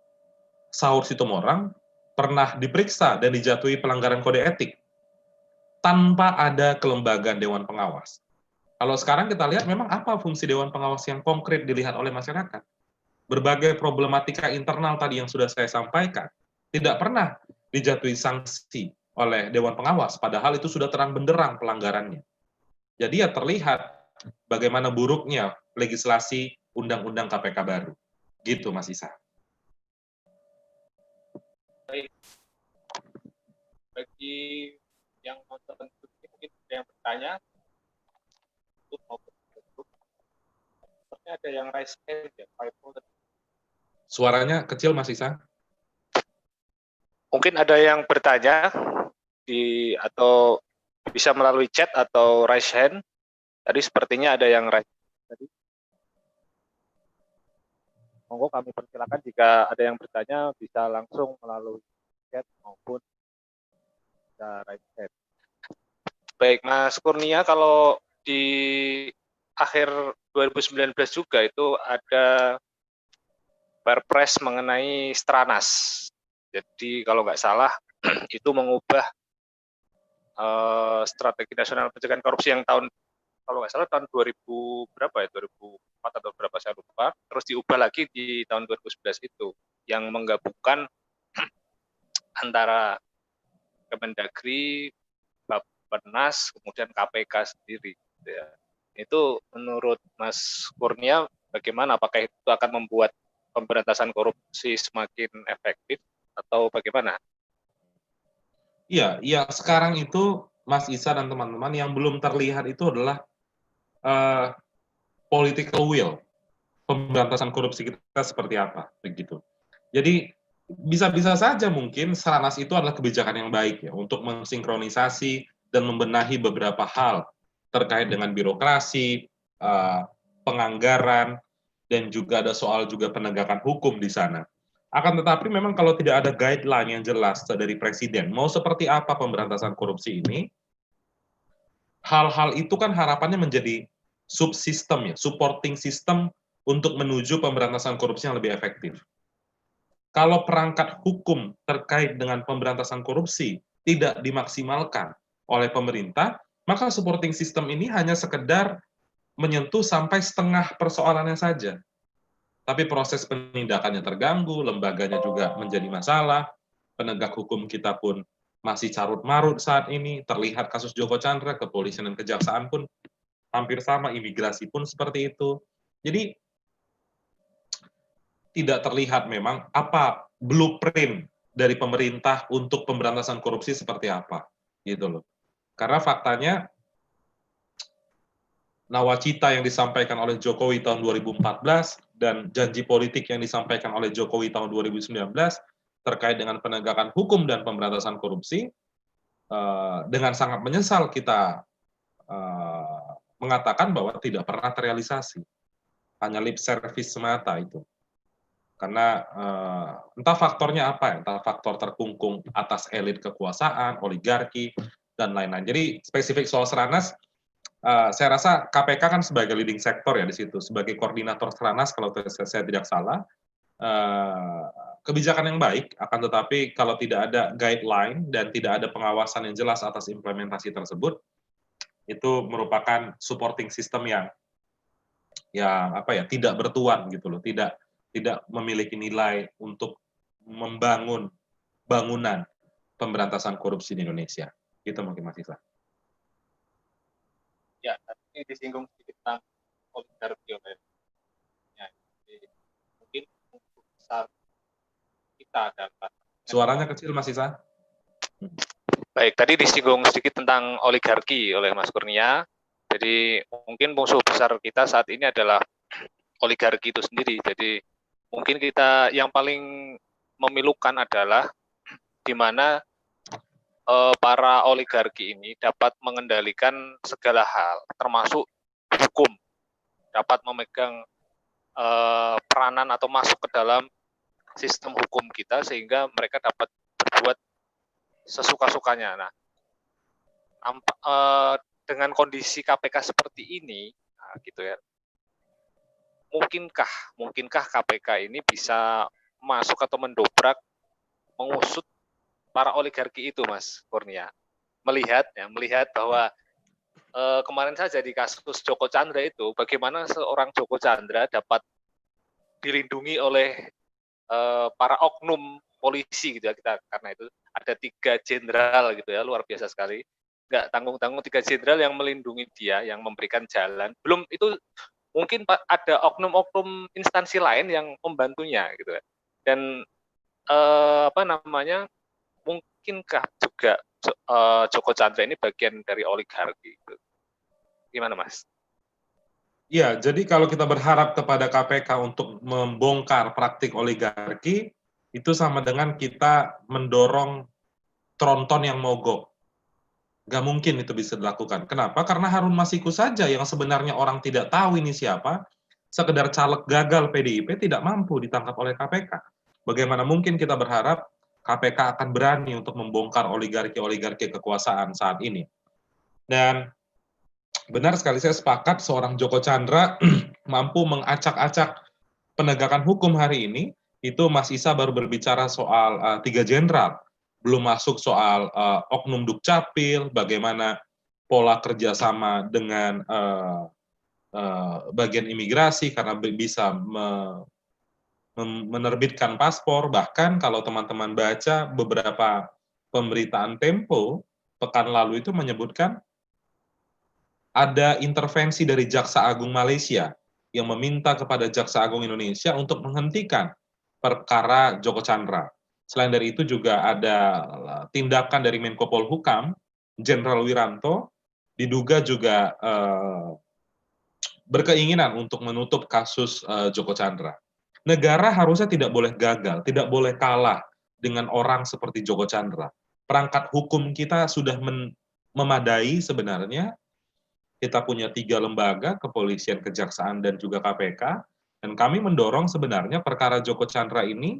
Saur Situmorang, pernah diperiksa dan dijatuhi pelanggaran kode etik tanpa ada kelembagaan Dewan Pengawas. Kalau sekarang kita lihat memang apa fungsi Dewan Pengawas yang konkret dilihat oleh masyarakat. Berbagai problematika internal tadi yang sudah saya sampaikan, tidak pernah dijatuhi sanksi oleh Dewan Pengawas, padahal itu sudah terang benderang pelanggarannya. Jadi ya terlihat bagaimana buruknya legislasi Undang-Undang KPK baru. Gitu, Mas Isa. Baik. Bagi yang nonton mungkin ada yang bertanya, sepertinya ada yang raise hand ya, Suaranya kecil, Mas Isa. Mungkin ada yang bertanya atau bisa melalui chat atau raise hand. Tadi sepertinya ada yang raise hand. Monggo kami persilakan jika ada yang bertanya bisa langsung melalui chat maupun bisa raise hand. Baik, Mas Kurnia, kalau di akhir 2019 juga itu ada Perpres mengenai Stranas. Jadi kalau nggak salah itu mengubah strategi nasional pencegahan korupsi yang kalau nggak salah tahun 2000 berapa ya, 2004 atau berapa saya lupa, terus diubah lagi di tahun 2011 itu yang menggabungkan antara Kemendagri, Bappenas, kemudian KPK sendiri. Gitu ya. Itu menurut Mas Kurnia bagaimana? Apakah itu akan membuat pemberantasan korupsi semakin efektif atau bagaimana? Iya, iya, sekarang itu Mas Isa dan teman-teman yang belum terlihat itu adalah political will, pemberantasan korupsi kita seperti apa, begitu. Jadi bisa-bisa saja mungkin Seranas itu adalah kebijakan yang baik ya untuk mensinkronisasi dan membenahi beberapa hal terkait dengan birokrasi, penganggaran, dan juga ada soal juga penegakan hukum di sana. Akan tetapi memang kalau tidak ada guideline yang jelas dari presiden, mau seperti apa pemberantasan korupsi ini, hal-hal itu kan harapannya menjadi subsistem ya, supporting system untuk menuju pemberantasan korupsi yang lebih efektif. Kalau perangkat hukum terkait dengan pemberantasan korupsi tidak dimaksimalkan oleh pemerintah, maka supporting system ini hanya sekedar menyentuh sampai setengah persoalannya saja. Tapi proses penindakannya terganggu, lembaganya juga menjadi masalah, penegak hukum kita pun masih carut-marut saat ini, terlihat kasus Joko Chandra, kepolisian dan kejaksaan pun hampir sama, imigrasi pun seperti itu. Jadi tidak terlihat memang apa blueprint dari pemerintah untuk pemberantasan korupsi seperti apa, gitu loh. Karena faktanya nawacita yang disampaikan oleh Jokowi tahun 2014 dan janji politik yang disampaikan oleh Jokowi tahun 2019 terkait dengan penegakan hukum dan pemberantasan korupsi, dengan sangat menyesal kita mengatakan bahwa tidak pernah terrealisasi, hanya lip service semata itu. Karena entah faktornya apa ya, entah faktor terkungkung atas elit kekuasaan, oligarki, dan lain-lain. Jadi spesifik soal Seranas, saya rasa KPK kan sebagai leading sector ya di situ, sebagai koordinator Seranas kalau saya tidak salah, kebijakan yang baik, akan tetapi kalau tidak ada guideline dan tidak ada pengawasan yang jelas atas implementasi tersebut, itu merupakan supporting system yang apa ya, tidak bertuan gitu loh, tidak memiliki nilai untuk membangun bangunan pemberantasan korupsi di Indonesia. Itu mungkin Mas Isa. Ya, tadi disinggung sedikit tentang oligarki ya. Jadi, mungkin untuk besar kita dapat. Suaranya kecil Mas Isa. Baik, tadi disinggung sedikit tentang oligarki oleh Mas Kurnia. Jadi mungkin musuh besar kita saat ini adalah oligarki itu sendiri. Jadi mungkin kita yang paling memilukan adalah di mana para oligarki ini dapat mengendalikan segala hal, termasuk hukum, dapat memegang peranan atau masuk ke dalam sistem hukum kita sehingga mereka dapat berbuat sesuka-sukanya. Nah, dengan kondisi KPK seperti ini, nah, gitu ya, mungkinkah KPK ini bisa masuk atau mendobrak, mengusut para oligarki itu, Mas Kurnia? Melihat bahwa kemarin saja di kasus Joko Chandra itu, bagaimana seorang Joko Chandra dapat dilindungi oleh para oknum polisi gitu ya, karena itu ada 3 jenderal gitu ya, luar biasa sekali, nggak tanggung-tanggung 3 jenderal yang melindungi dia, yang memberikan jalan. Belum itu mungkin ada oknum-oknum instansi lain yang membantunya gitu ya. Dan mungkinkah juga Joko Chandra ini bagian dari oligarki? Gitu. Gimana, Mas? Ya, jadi kalau kita berharap kepada KPK untuk membongkar praktik oligarki, itu sama dengan kita mendorong tronton yang mogok. Nggak mungkin itu bisa dilakukan. Kenapa? Karena Harun Masiku saja yang sebenarnya orang tidak tahu ini siapa, sekedar caleg gagal PDIP tidak mampu ditangkap oleh KPK. Bagaimana mungkin kita berharap KPK akan berani untuk membongkar oligarki-oligarki kekuasaan saat ini. Dan benar sekali, saya sepakat seorang Joko Chandra mampu mengacak-acak penegakan hukum hari ini. Itu Mas Isa baru berbicara soal 3 jenderal, belum masuk soal oknum Dukcapil, bagaimana pola kerjasama dengan bagian imigrasi karena bisa menerbitkan paspor. Bahkan kalau teman-teman baca beberapa pemberitaan Tempo, pekan lalu itu menyebutkan ada intervensi dari Jaksa Agung Malaysia yang meminta kepada Jaksa Agung Indonesia untuk menghentikan perkara Joko Chandra. Selain dari itu juga ada tindakan dari Menko Polhukam, Jenderal Wiranto, diduga juga berkeinginan untuk menutup kasus Joko Chandra. Negara harusnya tidak boleh gagal, tidak boleh kalah dengan orang seperti Joko Chandra. Perangkat hukum kita sudah memadai sebenarnya. Kita punya 3 lembaga, kepolisian, kejaksaan, dan juga KPK, dan kami mendorong sebenarnya perkara Joko Chandra ini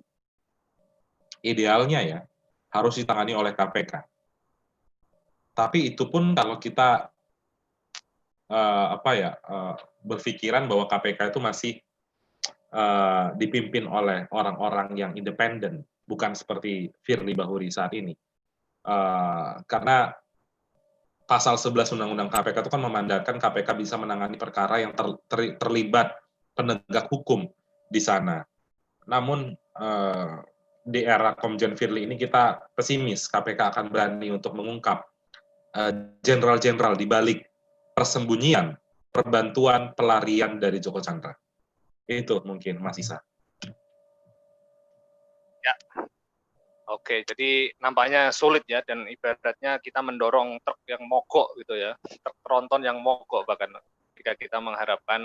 idealnya ya harus ditangani oleh KPK. Tapi itu pun kalau kita berpikiran bahwa KPK itu masih dipimpin oleh orang-orang yang independen, bukan seperti Firly Bahuri saat ini. Karena pasal 11 Undang-Undang KPK itu kan memandatkan KPK bisa menangani perkara yang terlibat penegak hukum di sana. Namun di era Komjen Firly ini kita pesimis KPK akan berani untuk mengungkap jenderal-jenderal di balik persembunyian, perbantuan, pelarian dari Joko Chandra. Itu mungkin Mas Isa. Ya. Oke, jadi nampaknya sulit ya, dan ibaratnya kita mendorong truk yang mogok gitu ya, truk tronton yang mogok bahkan jika kita mengharapkan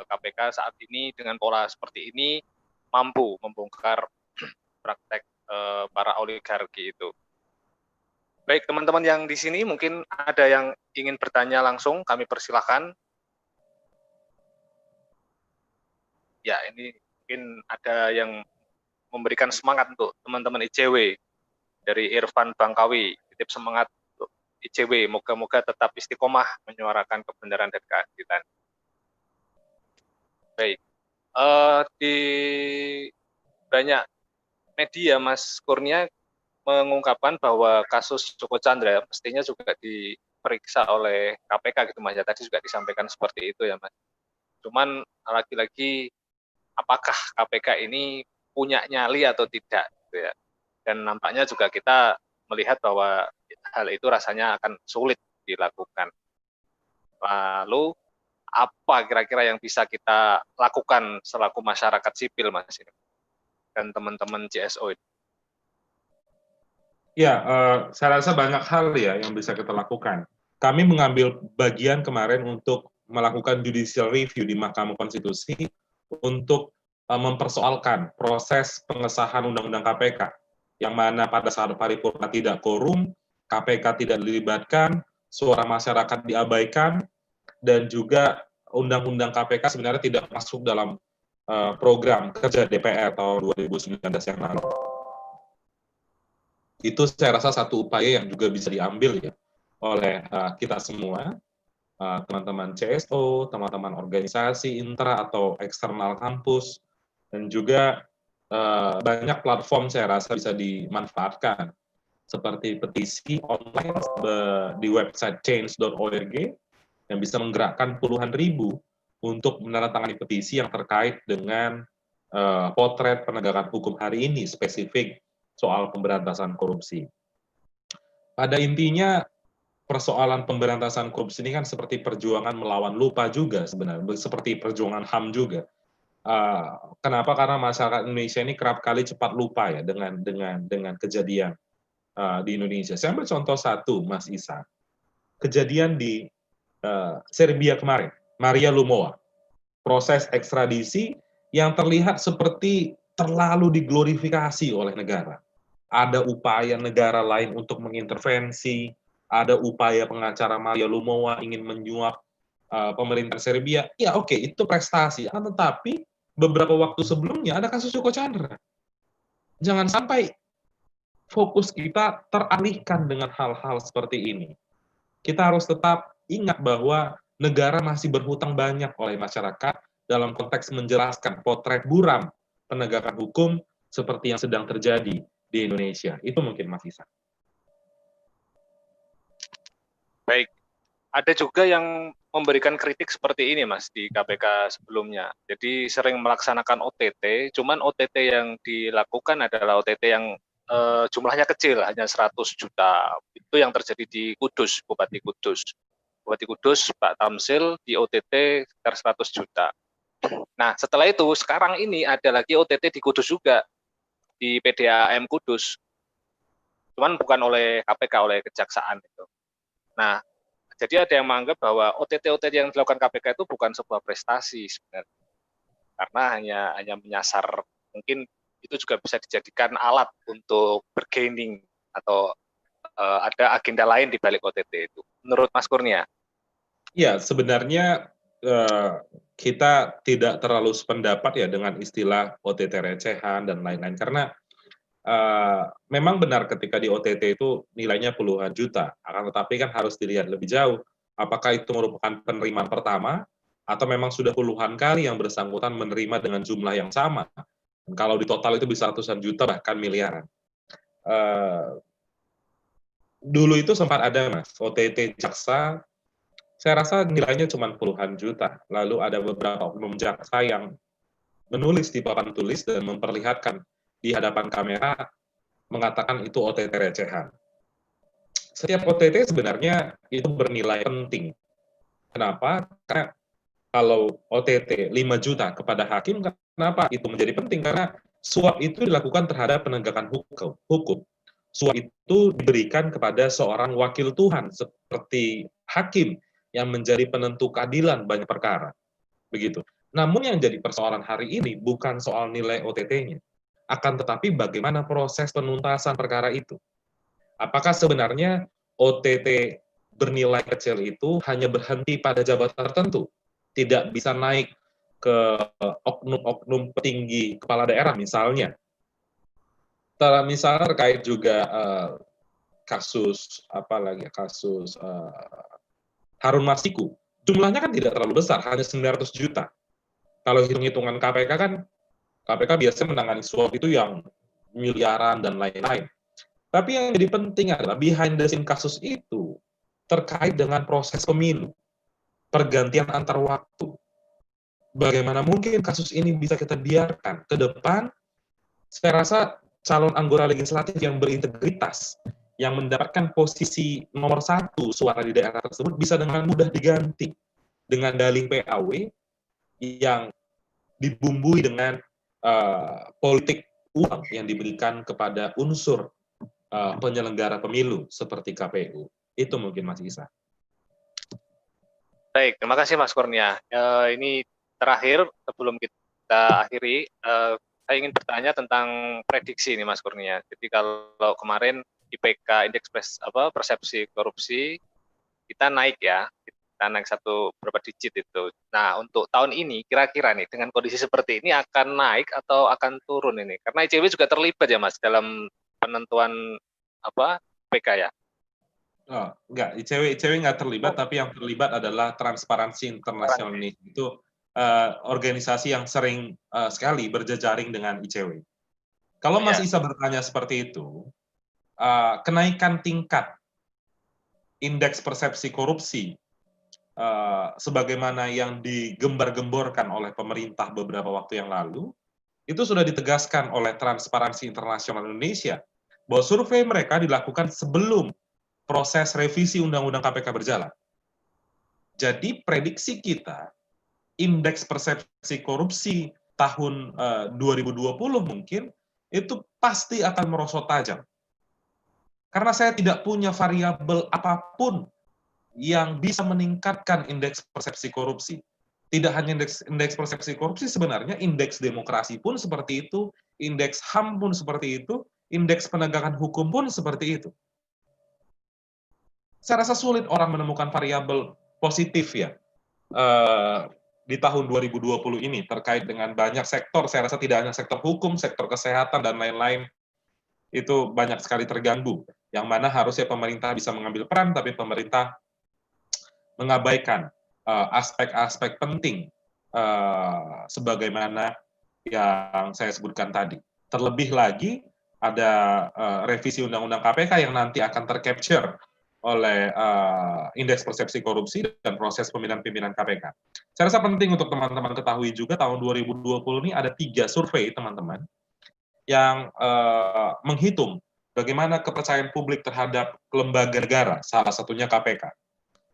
KPK saat ini dengan pola seperti ini mampu membongkar praktek para oligarki itu. Baik, teman-teman yang di sini mungkin ada yang ingin bertanya langsung, kami persilahkan. Ya, ini mungkin ada yang memberikan semangat untuk teman-teman ICW dari Irfan Bangkawi, titip semangat untuk ICW, moga-moga tetap istiqomah menyuarakan kebenaran dan keadilan. Baik, di banyak media Mas Kurnia mengungkapkan bahwa kasus Joko Chandra mestinya juga diperiksa oleh KPK gitu Mas, ya tadi juga disampaikan seperti itu ya Mas. Cuman lagi-lagi apakah KPK ini punya nyali atau tidak gitu ya. Dan nampaknya juga kita melihat bahwa hal itu rasanya akan sulit dilakukan. Lalu apa kira-kira yang bisa kita lakukan selaku masyarakat sipil Mas dan teman-teman CSO ini? Ya, saya rasa banyak hal ya yang bisa kita lakukan. Kami mengambil bagian kemarin untuk melakukan judicial review di Mahkamah Konstitusi untuk mempersoalkan proses pengesahan Undang-Undang KPK, yang mana pada saat paripurna tidak quorum, KPK tidak dilibatkan, suara masyarakat diabaikan, dan juga Undang-Undang KPK sebenarnya tidak masuk dalam program kerja DPR tahun 2019 yang lalu. Itu saya rasa satu upaya yang juga bisa diambil ya oleh kita semua, teman-teman CSO, teman-teman organisasi intra atau eksternal kampus, dan juga banyak platform saya rasa bisa dimanfaatkan, seperti petisi online di website change.org yang bisa menggerakkan puluhan ribu untuk menandatangani petisi yang terkait dengan potret penegakan hukum hari ini, spesifik soal pemberantasan korupsi. Pada intinya, persoalan pemberantasan korupsi ini kan seperti perjuangan melawan lupa juga sebenarnya, seperti perjuangan HAM juga. Kenapa? Karena masyarakat Indonesia ini kerap kali cepat lupa ya dengan kejadian di Indonesia. Saya ambil contoh satu, Mas Isa. Kejadian di Serbia kemarin, Maria Lumowa. Proses ekstradisi yang terlihat seperti terlalu diglorifikasi oleh negara. Ada upaya negara lain untuk mengintervensi, ada upaya pengacara Maria Lumowa ingin menyuap pemerintah Serbia. Ya oke, itu prestasi. Tetapi beberapa waktu sebelumnya ada kasus Joko Chandra. Jangan sampai fokus kita teralihkan dengan hal-hal seperti ini. Kita harus tetap ingat bahwa negara masih berhutang banyak oleh masyarakat dalam konteks menjelaskan potret buram penegakan hukum seperti yang sedang terjadi di Indonesia. Itu mungkin Mas Isa. Baik, ada juga yang memberikan kritik seperti ini Mas di KPK sebelumnya. Jadi sering melaksanakan OTT, cuman OTT yang dilakukan adalah OTT yang jumlahnya kecil, hanya 100 juta. Itu yang terjadi di Kudus, Bupati Kudus. Bupati Kudus, Pak Tamsil, di OTT sekitar 100 juta. Nah, setelah itu, sekarang ini ada lagi OTT di Kudus juga, di PDAM Kudus. Cuman bukan oleh KPK, oleh Kejaksaan itu. Nah, jadi ada yang menganggap bahwa OTT-OTT yang dilakukan KPK itu bukan sebuah prestasi sebenarnya. Karena hanya menyasar, mungkin itu juga bisa dijadikan alat untuk bergaining atau ada agenda lain di balik OTT itu. Menurut Mas Kurnia? Ya, sebenarnya kita tidak terlalu sependapat ya dengan istilah OTT recehan dan lain-lain, karena memang benar ketika di OTT itu nilainya puluhan juta, akan tetapi kan harus dilihat lebih jauh, apakah itu merupakan penerimaan pertama, atau memang sudah puluhan kali yang bersangkutan menerima dengan jumlah yang sama. Dan kalau di total itu bisa ratusan juta, bahkan miliaran. Dulu itu sempat ada, Mas, OTT jaksa, saya rasa nilainya cuma puluhan juta. Lalu ada beberapa oknum jaksa yang menulis di papan tulis dan memperlihatkan di hadapan kamera, mengatakan itu OTT recehan. Setiap OTT sebenarnya itu bernilai penting. Kenapa? Karena kalau OTT 5 juta kepada hakim, kenapa itu menjadi penting? Karena suap itu dilakukan terhadap penegakan hukum. Suap itu diberikan kepada seorang wakil Tuhan, seperti hakim yang menjadi penentu keadilan banyak perkara. Begitu. Namun yang jadi persoalan hari ini bukan soal nilai OTT-nya, akan tetapi bagaimana proses penuntasan perkara itu. Apakah sebenarnya OTT bernilai kecil itu hanya berhenti pada jabatan tertentu, tidak bisa naik ke oknum-oknum petinggi kepala daerah misalnya. Misalnya terkait juga kasus Harun Masiku, jumlahnya kan tidak terlalu besar, hanya 900 juta. Kalau hitung-hitungan KPK kan, KPK biasanya menangani suap itu yang miliaran dan lain-lain. Tapi yang jadi penting adalah behind the scene kasus itu terkait dengan proses pemilu, pergantian antar waktu. Bagaimana mungkin kasus ini bisa kita biarkan ke depan? Saya rasa calon anggota legislatif yang berintegritas, yang mendapatkan posisi nomor 1 suara di daerah tersebut bisa dengan mudah diganti dengan dalih PAW yang dibumbui dengan politik uang yang diberikan kepada unsur penyelenggara pemilu seperti KPU. Itu mungkin Mas Isa. Baik, terima kasih Mas Kurnia. Ini terakhir sebelum kita akhiri, saya ingin bertanya tentang prediksi nih Mas Kurnia. Jadi kalau kemarin IPK indeks persepsi korupsi kita naik ya, kita naik berapa digit itu. Nah untuk tahun ini kira-kira nih dengan kondisi seperti ini akan naik atau akan turun ini? Karena ICW juga terlibat ya Mas dalam penentuan IPK ya. Oh, enggak, ICW nggak terlibat, tapi yang terlibat adalah Transparansi Internasional ini. Itu organisasi yang sering sekali berjejaring dengan ICW. Kalau Mas Isa bertanya seperti itu, kenaikan tingkat indeks persepsi korupsi sebagaimana yang digembar-gemborkan oleh pemerintah beberapa waktu yang lalu, itu sudah ditegaskan oleh Transparansi Internasional Indonesia bahwa survei mereka dilakukan sebelum proses revisi Undang-Undang KPK berjalan. Jadi prediksi kita, indeks persepsi korupsi tahun 2020 mungkin, itu pasti akan merosot tajam. Karena saya tidak punya variabel apapun yang bisa meningkatkan indeks persepsi korupsi. Tidak hanya indeks persepsi korupsi, sebenarnya indeks demokrasi pun seperti itu, indeks HAM pun seperti itu, indeks penegakan hukum pun seperti itu. Saya rasa sulit orang menemukan variabel positif ya di tahun 2020 ini terkait dengan banyak sektor. Saya rasa tidak hanya sektor hukum, sektor kesehatan, dan lain-lain itu banyak sekali terganggu. Yang mana harusnya pemerintah bisa mengambil peran, tapi pemerintah mengabaikan aspek-aspek penting sebagaimana yang saya sebutkan tadi. Terlebih lagi ada revisi Undang-Undang KPK yang nanti akan tercapture oleh indeks persepsi korupsi dan proses pemilihan pimpinan KPK. Saya rasa penting untuk teman-teman ketahui juga tahun 2020 ini ada 3 survei teman-teman yang menghitung bagaimana kepercayaan publik terhadap lembaga negara, salah satunya KPK.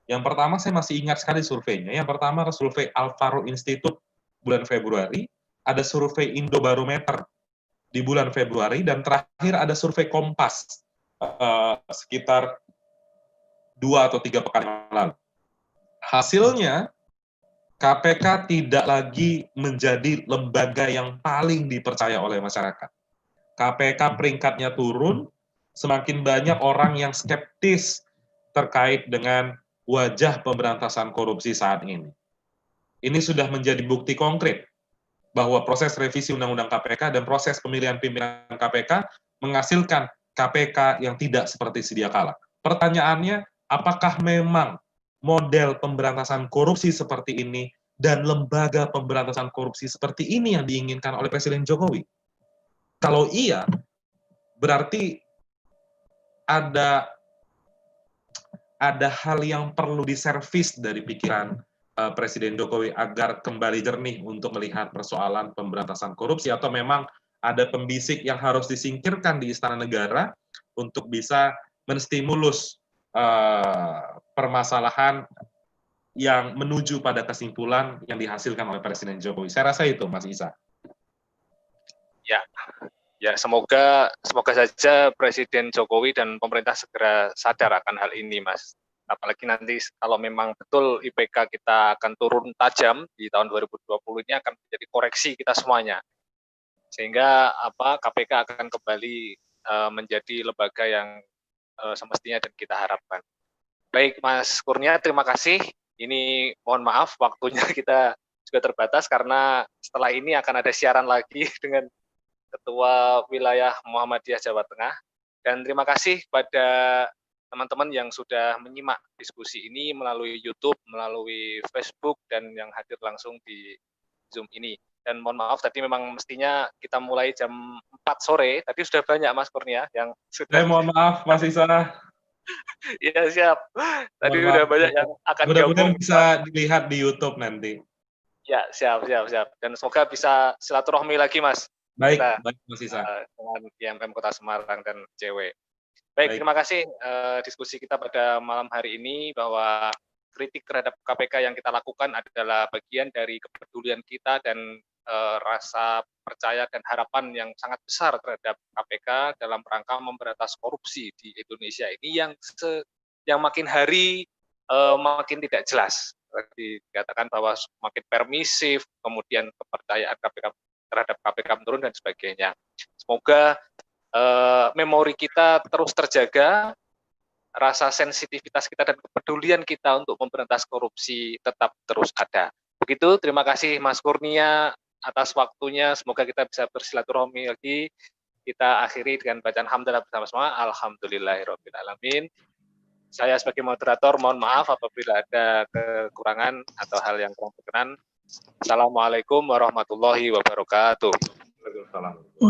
Yang pertama, saya masih ingat sekali surveinya. Yang pertama adalah survei Alvaro Institute bulan Februari, ada survei Indobarometer di bulan Februari, dan terakhir ada survei Kompas sekitar 2 atau 3 pekan yang lalu. Hasilnya, KPK tidak lagi menjadi lembaga yang paling dipercaya oleh masyarakat. KPK peringkatnya turun, semakin banyak orang yang skeptis terkait dengan wajah pemberantasan korupsi saat ini. Ini sudah menjadi bukti konkret bahwa proses revisi Undang-Undang KPK dan proses pemilihan pimpinan KPK menghasilkan KPK yang tidak seperti sedia kala. Pertanyaannya, apakah memang model pemberantasan korupsi seperti ini dan lembaga pemberantasan korupsi seperti ini yang diinginkan oleh Presiden Jokowi? Kalau iya, berarti ada hal yang perlu diservis dari pikiran Presiden Jokowi agar kembali jernih untuk melihat persoalan pemberantasan korupsi, atau memang ada pembisik yang harus disingkirkan di Istana Negara untuk bisa menstimulus permasalahan yang menuju pada kesimpulan yang dihasilkan oleh Presiden Jokowi. Saya rasa itu, Mas Isa. Ya, semoga saja Presiden Jokowi dan pemerintah segera sadar akan hal ini, Mas. Apalagi nanti kalau memang betul IPK kita akan turun tajam di tahun 2020 ini, akan menjadi koreksi kita semuanya. Sehingga KPK akan kembali menjadi lembaga yang semestinya dan kita harapkan. Baik, Mas Kurnia, terima kasih. Ini mohon maaf waktunya kita juga terbatas karena setelah ini akan ada siaran lagi dengan Ketua Wilayah Muhammadiyah Jawa Tengah. Dan terima kasih kepada teman-teman yang sudah menyimak diskusi ini melalui YouTube, melalui Facebook, dan yang hadir langsung di Zoom ini. Dan mohon maaf, tadi memang mestinya kita mulai jam 4 sore, tadi sudah banyak Mas Kurnia yang sudah... Mohon maaf, Mas Isa. Iya, siap. Tadi udah banyak yang akan mudah-mudahan gabung. Bisa dilihat di YouTube nanti. Ya, siap. Dan semoga bisa silaturahmi lagi, Mas. Baik, Kita, baik Mas Isa. dengan IMM Kota Semarang dan CW. Baik, terima kasih diskusi kita pada malam hari ini, bahwa kritik terhadap KPK yang kita lakukan adalah bagian dari kepedulian kita dan rasa percaya dan harapan yang sangat besar terhadap KPK dalam rangka memberantas korupsi di Indonesia ini yang makin hari makin tidak jelas. Tadi dikatakan bahwa makin permisif, kemudian kepercayaan KPK terhadap KPK menurun dan sebagainya. Semoga memori kita terus terjaga, rasa sensitivitas kita dan kepedulian kita untuk memberantas korupsi tetap terus ada. Begitu, terima kasih Mas Kurnia atas waktunya. Semoga kita bisa bersilaturahmi lagi. Kita akhiri dengan bacaan hamdalah bersama-sama. Alhamdulillahirrahmanirrahim. Saya sebagai moderator mohon maaf apabila ada kekurangan atau hal yang kurang berkenan. Assalamualaikum warahmatullahi wabarakatuh. Waalaikumsalam.